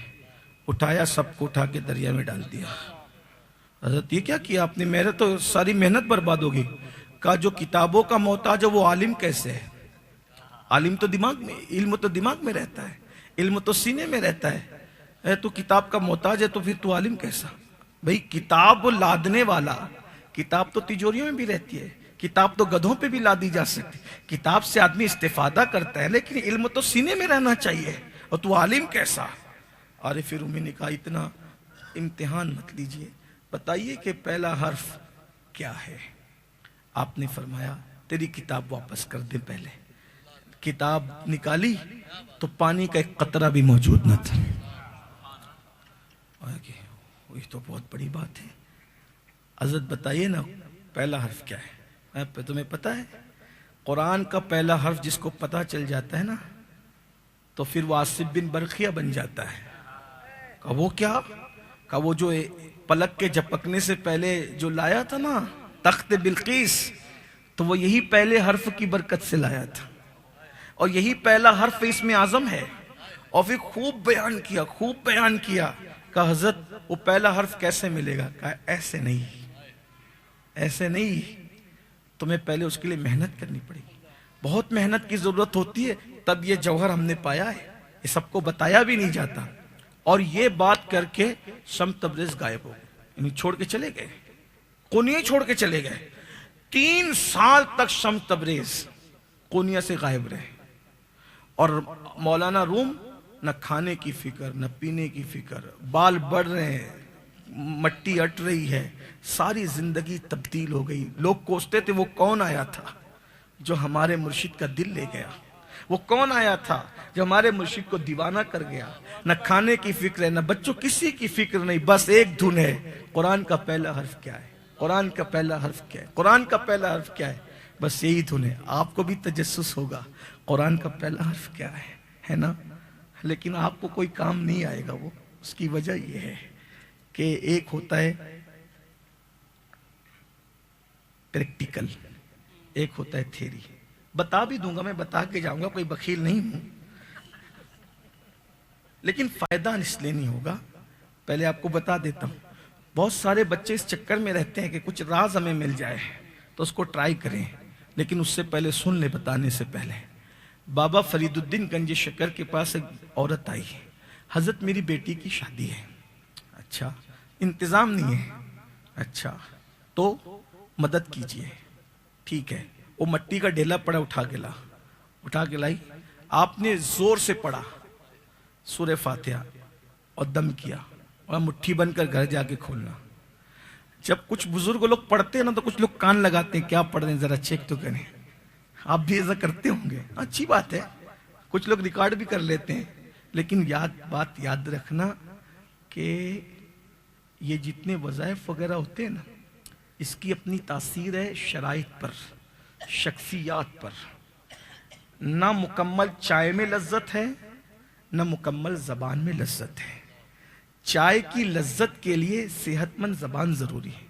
اٹھایا, سب کو اٹھا کے دریا میں ڈال دیا. حضرت یہ کیا کیا آپ نے؟ میرے تو ساری محنت برباد ہوگی. کہا جو کتابوں کا محتاج ہے وہ عالم کیسے ہے؟ عالم تو دماغ میں, علم تو دماغ میں رہتا ہے, علم تو سینے میں رہتا ہے. تو کتاب کا محتاج ہے تو پھر تو عالم کیسا؟ بھئی کتاب لادنے والا, کتاب تو تجوریوں میں بھی رہتی ہے, کتاب تو گدھوں پہ بھی لادی جا سکتی, کتاب سے آدمی استفادہ کرتا ہے, لیکن علم تو سینے میں رہنا چاہیے, اور تو عالم کیسا؟ عارف رومی نے کہا اتنا امتحان مت لیجئے, بتائیے کہ پہلا حرف کیا ہے. آپ نے فرمایا تیری کتاب واپس کر دے. پہلے کتاب نکالی تو پانی کا ایک قطرہ بھی موجود نہ تھا. یہ تو بہت بڑی بات ہے. حضرت بتائیے نا پہلا حرف کیا ہے؟ تمہیں پتا ہے قرآن کا پہلا حرف جس کو پتا چل جاتا ہے نا تو پھر وہ آصف بن برقیہ بن جاتا ہے. کہا وہ کیا؟ کہا وہ جو پلک کے جھپکنے سے پہلے جو لایا تھا نا تخت بلقیس, تو وہ یہی پہلے حرف کی برکت سے لایا تھا, اور یہی پہلا حرف اسم اعظم ہے. اور پھر خوب بیان کیا. کہا حضرت وہ پہلا حرف کیسے ملے گا؟ کہا ایسے نہیں, تمہیں پہلے اس کے لیے محنت کرنی پڑے گی, بہت محنت کی ضرورت ہوتی ہے, تب یہ جوہر ہم نے پایا ہے, یہ سب کو بتایا بھی نہیں جاتا. اور یہ بات کر کے شمس تبریز غائب ہو گئے, یعنی چھوڑ کے چلے گئے, قونیہ چھوڑ کے چلے گئے. 3 سال تک شمس تبریز قونیہ سے غائب رہے, اور مولانا روم نہ کھانے کی فکر نہ پینے کی فکر, بال بڑھ رہے ہیں, مٹی اٹ رہی ہے, ساری زندگی تبدیل ہو گئی. لوگ کوستے تھے وہ کون آیا تھا جو ہمارے مرشد کا دل لے گیا, وہ کون آیا تھا جو ہمارے مرشد کو دیوانہ کر گیا. نہ کھانے کی فکر ہے, نہ بچوں کسی کی فکر نہیں, بس ایک دھن ہے, قرآن کا پہلا حرف کیا ہے, قرآن کا پہلا حرف کیا ہے, قرآن کا پہلا حرف کیا ہے, بس یہی دھن ہے. آپ کو بھی تجسس ہوگا قرآن کا پہلا حرف کیا ہے نا, لیکن آپ کو کوئی کام نہیں آئے گا. وہ اس کی وجہ یہ ہے کہ ایک ہوتا ہے پریکٹیکل, ایک ہوتا ہے تھیری. بتا بھی دوں گا, میں بتا کے جاؤں گا, کوئی بخیل نہیں ہوں, لیکن فائدہ اس لیے نہیں ہوگا. پہلے آپ کو بتا دیتا ہوں, بہت سارے بچے اس چکر میں رہتے ہیں کہ کچھ راز ہمیں مل جائے تو اس کو ٹرائی کریں, لیکن اس سے پہلے سن لے. بتانے سے پہلے بابا فرید الدین گنج شکر کے پاس ایک عورت آئی, حضرت میری بیٹی کی شادی ہے. اچھا, انتظام نہیں ہے. اچھا تو مدد کیجئے. ٹھیک ہے, وہ مٹی کا ڈھیلا پڑا, اٹھا کے لائی. آپ نے زور سے پڑھا سورہ فاتحہ اور دم کیا, اور مٹھی بن کر گھر جا کے کھولنا. جب کچھ بزرگ لوگ پڑھتے ہیں نا تو کچھ لوگ کان لگاتے ہیں, کیا پڑھ رہے ہیں ذرا چیک تو کریں. آپ بھی ایسا کرتے ہوں گے, اچھی بات ہے, کچھ لوگ ریکارڈ بھی کر لیتے ہیں, لیکن بات یاد رکھنا کہ یہ جتنے وظائف وغیرہ ہوتے ہیں نا, اس کی اپنی تاثیر ہے شرائط پر, شخصیات پر. نہ مکمل چائے میں لذت ہے, نہ مکمل زبان میں لذت ہے۔ چائے کی لذت کے لیے صحت مند زبان ضروری ہے۔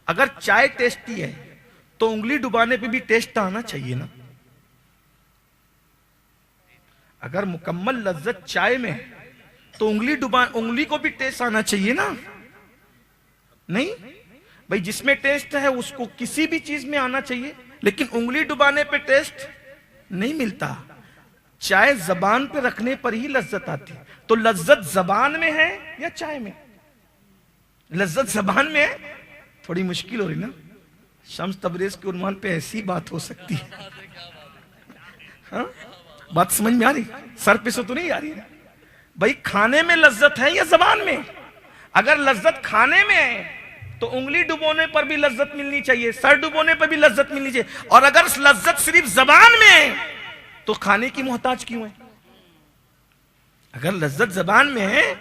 اگر چائے ٹیسٹی ہے تو انگلی ڈبانے پہ بھی ٹیسٹ آنا چاہیے نا۔ اگر مکمل لذت چائے میں ہے تو انگلی کو بھی ٹیسٹ آنا چاہیے نا۔ نہیں بھائی، جس میں ٹیسٹ ہے اس کو کسی بھی چیز میں آنا چاہیے، لیکن انگلی ڈبانے پہ ٹیسٹ نہیں ملتا۔ چائے زبان پہ رکھنے پر ہی لذت آتی۔ تو لذت زبان میں ہے یا چائے میں؟ لذت زبان میں ہے، تھوڑی مشکل ہو رہی نا۔ شمس تبریز کے عنوان پہ ایسی بات ہو سکتی ہے، ہاں بات سمجھ میں آ رہی؟ سر پہ سے تو نہیں آ رہی ہے بھائی؟ کھانے میں لذت ہے یا زبان میں؟ اگر لذت کھانے میں ہے تو انگلی ڈبونے پر بھی لذت ملنی چاہیے، سر ڈبونے پر بھی لذت ملنی چاہیے۔ اور اگر لذت صرف زبان میں ہے تو کھانے کی محتاج کیوں ہے؟ اگر لذت زبان میں ہے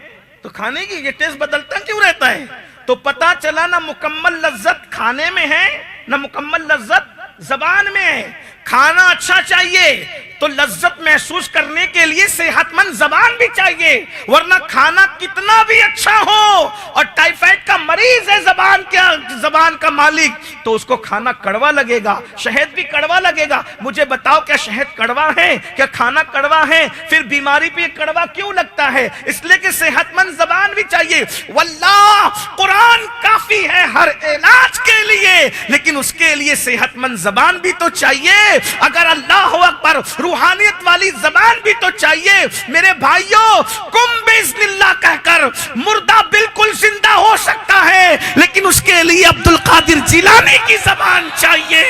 تو کھانے کی یہ ٹیسٹ بدلتا کیوں رہتا ہے؟ تو پتا چلا نہ مکمل لذت کھانے میں ہے نہ مکمل لذت زبان میں ہے۔ کھانا اچھا چاہیے تو لذت محسوس کرنے کے لیے صحت مند زبان بھی چاہیے، ورنہ کھانا کتنا بھی اچھا ہو اور ٹائیفائڈ کا مریض ہے زبان کا مالک، تو اس کو کھانا کڑوا لگے گا، شہد بھی کڑوا لگے گا۔ مجھے بتاؤ، کیا شہد کڑوا ہے؟ کیا کھانا کڑوا ہے؟ پھر بیماری پہ کڑوا کیوں لگتا ہے؟ اس لیے کہ صحت مند زبان بھی چاہیے۔ واللہ قرآن کافی ہے ہر علاج کے لیے، لیکن اس کے لیے صحت مند زبان بھی تو چاہیے۔ اگر اللہ اکبر، روحانیت والی زبان بھی تو چاہیے۔ میرے بھائیوں، کم باذن اللہ کہہ کر مردہ بالکل زندہ ہو سکتا ہے، لیکن اس کے لیے عبد القادر جیلانی کی زبان چاہیے۔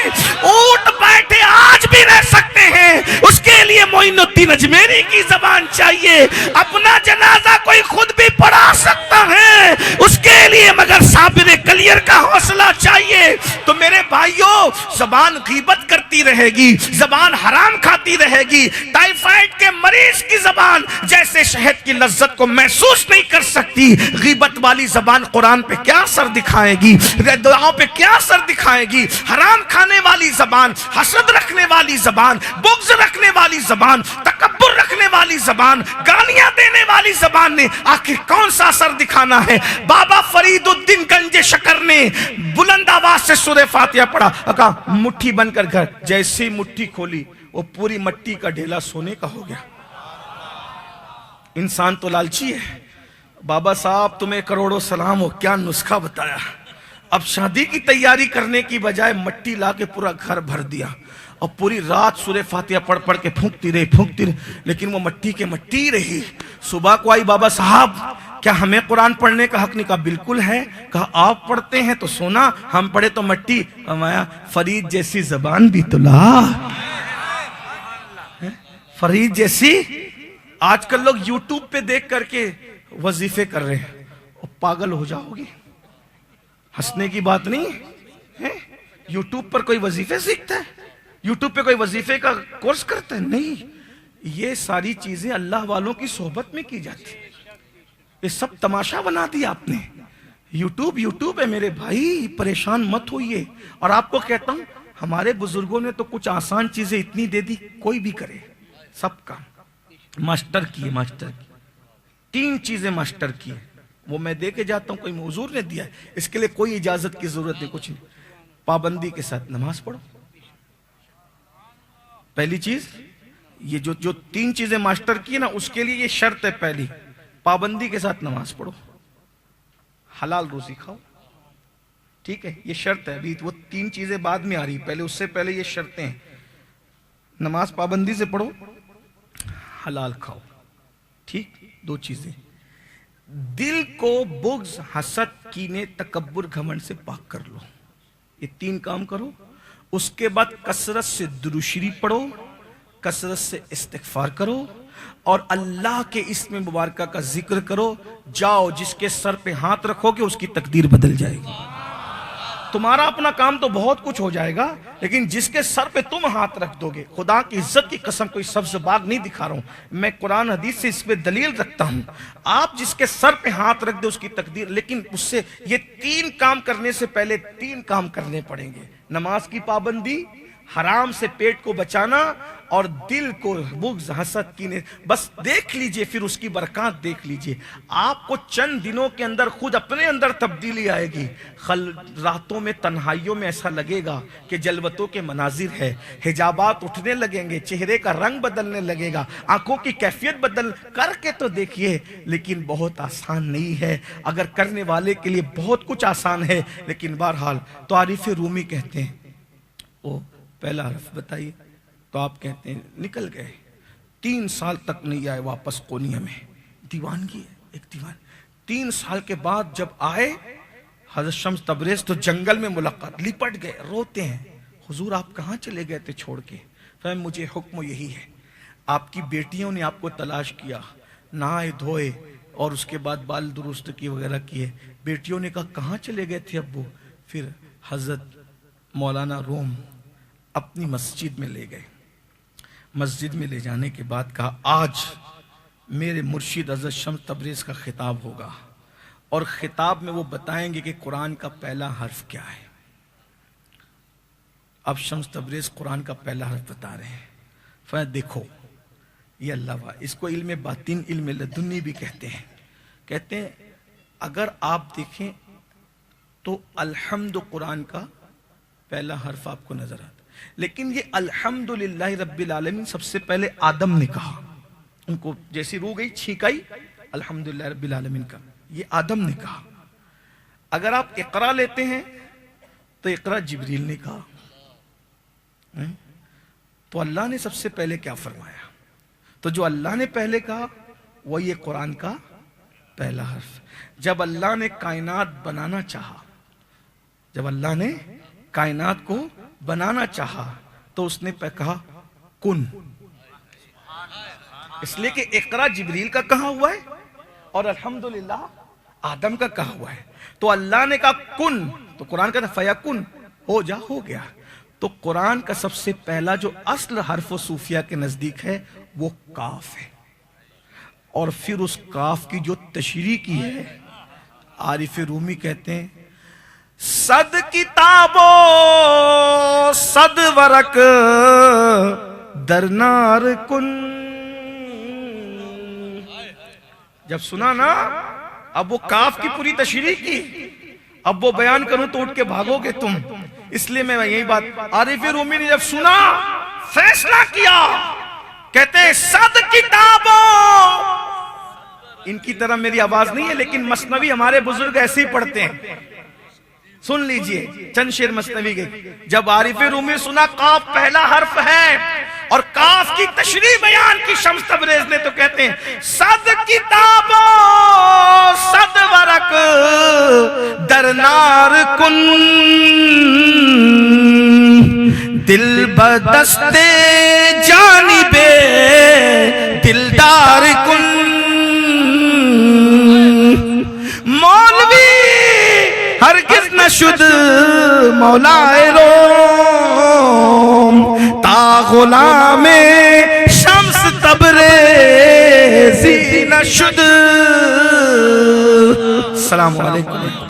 اونٹ بیٹھے آج بھی رہ سکتے ہیں، اس کے لیے معین الدین اجمیری کی زبان چاہیے۔ اپنا جنازہ کوئی خود بھی پڑھا سکتا ہے، اس کے لیے مگر صابر کلیر کا حوصلہ چاہیے۔ تو میرے بھائیوں، زبان غیبت کرتی رہے گی، زبان حرام کھاتی رہے گی۔ ٹائیفائڈ کے مریض کی زبان جیسے شہد کی لذت کو محسوس نہیں کر سکتی، غیبت والی زبان قرآن پہ کیا اثر دکھائے گی، دعاؤں پہ کیا اثر دکھائے گی؟ حرام کھانے والی زبان، حسد رکھنے والی زبان، بغض رکھنے والی زبان، تکبر رکھنے والی زبان، گالیاں دینے والی زبان نے آخر کون سا اثر دکھانا ہے؟ بابا فرید الدین گنج شکر نے بلند آواز سے سورہ فاتحہ پڑھا، کہا مٹھی بن کر گھر، جیسی مٹھی کھولی وہ پوری مٹی کا ڈھیلا سونے کا ہو گیا۔ انسان تو لالچی ہے۔ بابا صاحب تمہیں کروڑوں سلام ہو، کیا نسخہ بتایا۔ اب شادی کی تیاری کرنے کی بجائے مٹی لا کے پورا گھر بھر دیا اور پوری رات سورہ فاتحہ پڑھ پڑھ کے پھونکتی رہی، لیکن وہ مٹی کے مٹی رہی۔ صبح کو آئی، بابا صاحب کیا ہمیں قرآن پڑھنے کا حق نہیں؟ کہا بالکل ہے۔ کہا آپ پڑھتے ہیں تو سونا، ہم پڑھے تو مٹی۔ فرمایا فرید جیسی زبان بھی تو لا، فرید جیسی۔ آج کل لوگ یوٹیوب پہ دیکھ کر کے وظیفے کر رہے ہیں، اور پاگل ہو جاؤ گے، ہنسنے کی بات نہیں ہے۔ یوٹیوب پر کوئی وظیفے سیکھتا ہے؟ یوٹیوب پہ کوئی وظیفے کا کورس کرتا ہے؟ نہیں، یہ ساری چیزیں اللہ والوں کی صحبت میں کی جاتی ہیں۔ یہ سب تماشا بنا دیا آپ نے۔ یوٹیوب ہے میرے بھائی، پریشان مت ہوئیے۔ اور آپ کو کہتا ہوں، ہمارے بزرگوں نے تو کچھ آسان چیزیں اتنی دے دی، کوئی بھی کرے سب کا۔ ماسٹر کی 3 چیزیں ماسٹر کی، وہ میں دے کے جاتا ہوں، کوئی حضور نے دیا ہے، اس کے لیے کوئی اجازت کی ضرورت نہیں، کچھ نہیں۔ پابندی کے ساتھ نماز پڑھو، پہلی چیز۔ یہ جو 3 چیزیں ماسٹر کی نا، اس کے لیے یہ شرط ہے پہلی، پابندی کے ساتھ نماز پڑھو، حلال روزی کھاؤ، ٹھیک ہے؟ یہ شرط ہے۔ ابھی وہ 3 چیزیں بعد میں آ رہی، پہلے اس سے پہلے یہ شرطیں ہیں۔ نماز پابندی سے پڑھو، حلال کھاؤ، ٹھیک؟ 2 چیزیں۔ دل کو بغض، حسد، کینے، تکبر، گھمنڈ سے پاک کر لو، یہ 3 کام کرو۔ اس کے بعد کثرت سے درود شریف پڑھو، کثرت سے استغفار کرو، اور اللہ کے اسم مبارکہ کا ذکر کرو۔ جاؤ، جس کے سر پہ ہاتھ رکھو گے اس کی تقدیر بدل جائے گی۔ تمہارا اپنا کام تو بہت کچھ ہو جائے گا، لیکن جس کے سر پہ تم ہاتھ رکھ دو گے، خدا کی عزت کی قسم، کوئی سبز باغ نہیں دکھا رہا ہوں میں، قرآن حدیث سے اس پہ دلیل رکھتا ہوں، آپ جس کے سر پہ ہاتھ رکھ دے اس کی تقدیر۔ لیکن اس سے یہ 3 کام کرنے سے پہلے 3 کام کرنے پڑیں گے۔ نماز کی پابندی، حرام سے پیٹ کو بچانا، اور دل کو بغض حسد کینے، بس دیکھ لیجئے، پھر اس کی برکات دیکھ لیجئے. آپ کو چند دنوں کے اندر خود اپنے اندر تبدیلی آئے گی. راتوں میں تنہائیوں میں ایسا لگے گا کہ جلوتوں کے مناظر ہے، حجابات اٹھنے لگیں گے، چہرے کا رنگ بدلنے لگے گا، آنکھوں کی کیفیت بدل کر کے تو دیکھیے. لیکن بہت آسان نہیں ہے، اگر کرنے والے کے لیے بہت کچھ آسان ہے. لیکن بہرحال تو عارف رومی کہتے ہیں وہ پہلا حرف بتائیے، تو آپ کہتے ہیں نکل گئے. 3 سال تک نہیں آئے واپس قونیہ میں. دیوانگی ہے، ایک دیوان. 3 سال کے بعد جب آئے حضرت شمس تبریز تو جنگل میں ملاقات، لپٹ گئے، روتے ہیں. حضور آپ کہاں چلے گئے تھے چھوڑ کے؟ فرمایا مجھے حکم یہی ہے، آپ کی بیٹیوں نے آپ کو تلاش کیا، نہائے دھوئے اور اس کے بعد بال درست کی وغیرہ کیے. بیٹیوں نے کہا کہاں چلے گئے تھے ابو؟ پھر حضرت مولانا روم اپنی مسجد میں لے گئے. مسجد میں لے جانے کے بعد کہا آج میرے مرشد حضرت شمس تبریز کا خطاب ہوگا، اور خطاب میں وہ بتائیں گے کہ قرآن کا پہلا حرف کیا ہے. اب شمس تبریز قرآن کا پہلا حرف بتا رہے ہیں. فرمایا دیکھو یہ اللہ وا، اس کو علم باطن علم لدنی بھی کہتے ہیں. کہتے ہیں اگر آپ دیکھیں تو الحمد قرآن کا پہلا حرف آپ کو نظر آتا، لیکن یہ الحمدللہ رب العالمین سب سے پہلے آدم نے کہا. ان کو جیسی روح گئی چھینکائی الحمدللہ رب العالمین کا، یہ آدم نے کہا. اگر آپ اقرا لیتے ہیں تو اقرا جبریل نے کہا. تو اللہ نے سب سے پہلے کیا فرمایا؟ تو جو اللہ نے پہلے کہا وہ یہ قرآن کا پہلا حرف. جب اللہ نے کائنات بنانا چاہا، جب اللہ نے کائنات کو بنانا چاہا تو اس نے کہا کن، اس لیے کہ اقرا جبریل کا کہا ہوا ہے اور الحمدللہ آدم کا کہا ہوا ہے. تو اللہ نے کہا کن، تو قرآن کا فیکن، ہو جا، ہو گیا. تو قرآن کا سب سے پہلا جو اصل حرف و صوفیہ کے نزدیک ہے وہ کاف ہے. اور پھر اس کاف کی جو تشریح کی ہے عارف رومی کہتے ہیں صد کتابو صد ورق درنار کن. جب سنا نا، اب وہ کاف کی پوری تشریح کی، اب وہ بیان کروں تو اٹھ کے بھاگو گے تم. اس لیے میں یہی بات، عارف رومی نے جب سنا فیصلہ کیا، کہتے ہیں صد کتابوں. ان کی طرح میری آواز نہیں ہے لیکن مثنوی ہمارے بزرگ ایسے ہی پڑھتے ہیں. سن لیجئے چند شعر مثنوی کے. جب عارف رومی سنا کاف پہلا حرف ہے اور کاف کی تشریح بیان کی شمس تبریز نے، تو کہتے ہیں صد کتابوں صد ورق درنار کن دل بدست جانب دلدار کن. مولوی ہرگز نشد مولا روم تا غلام شمس تبریزی نشد. السلام علیکم.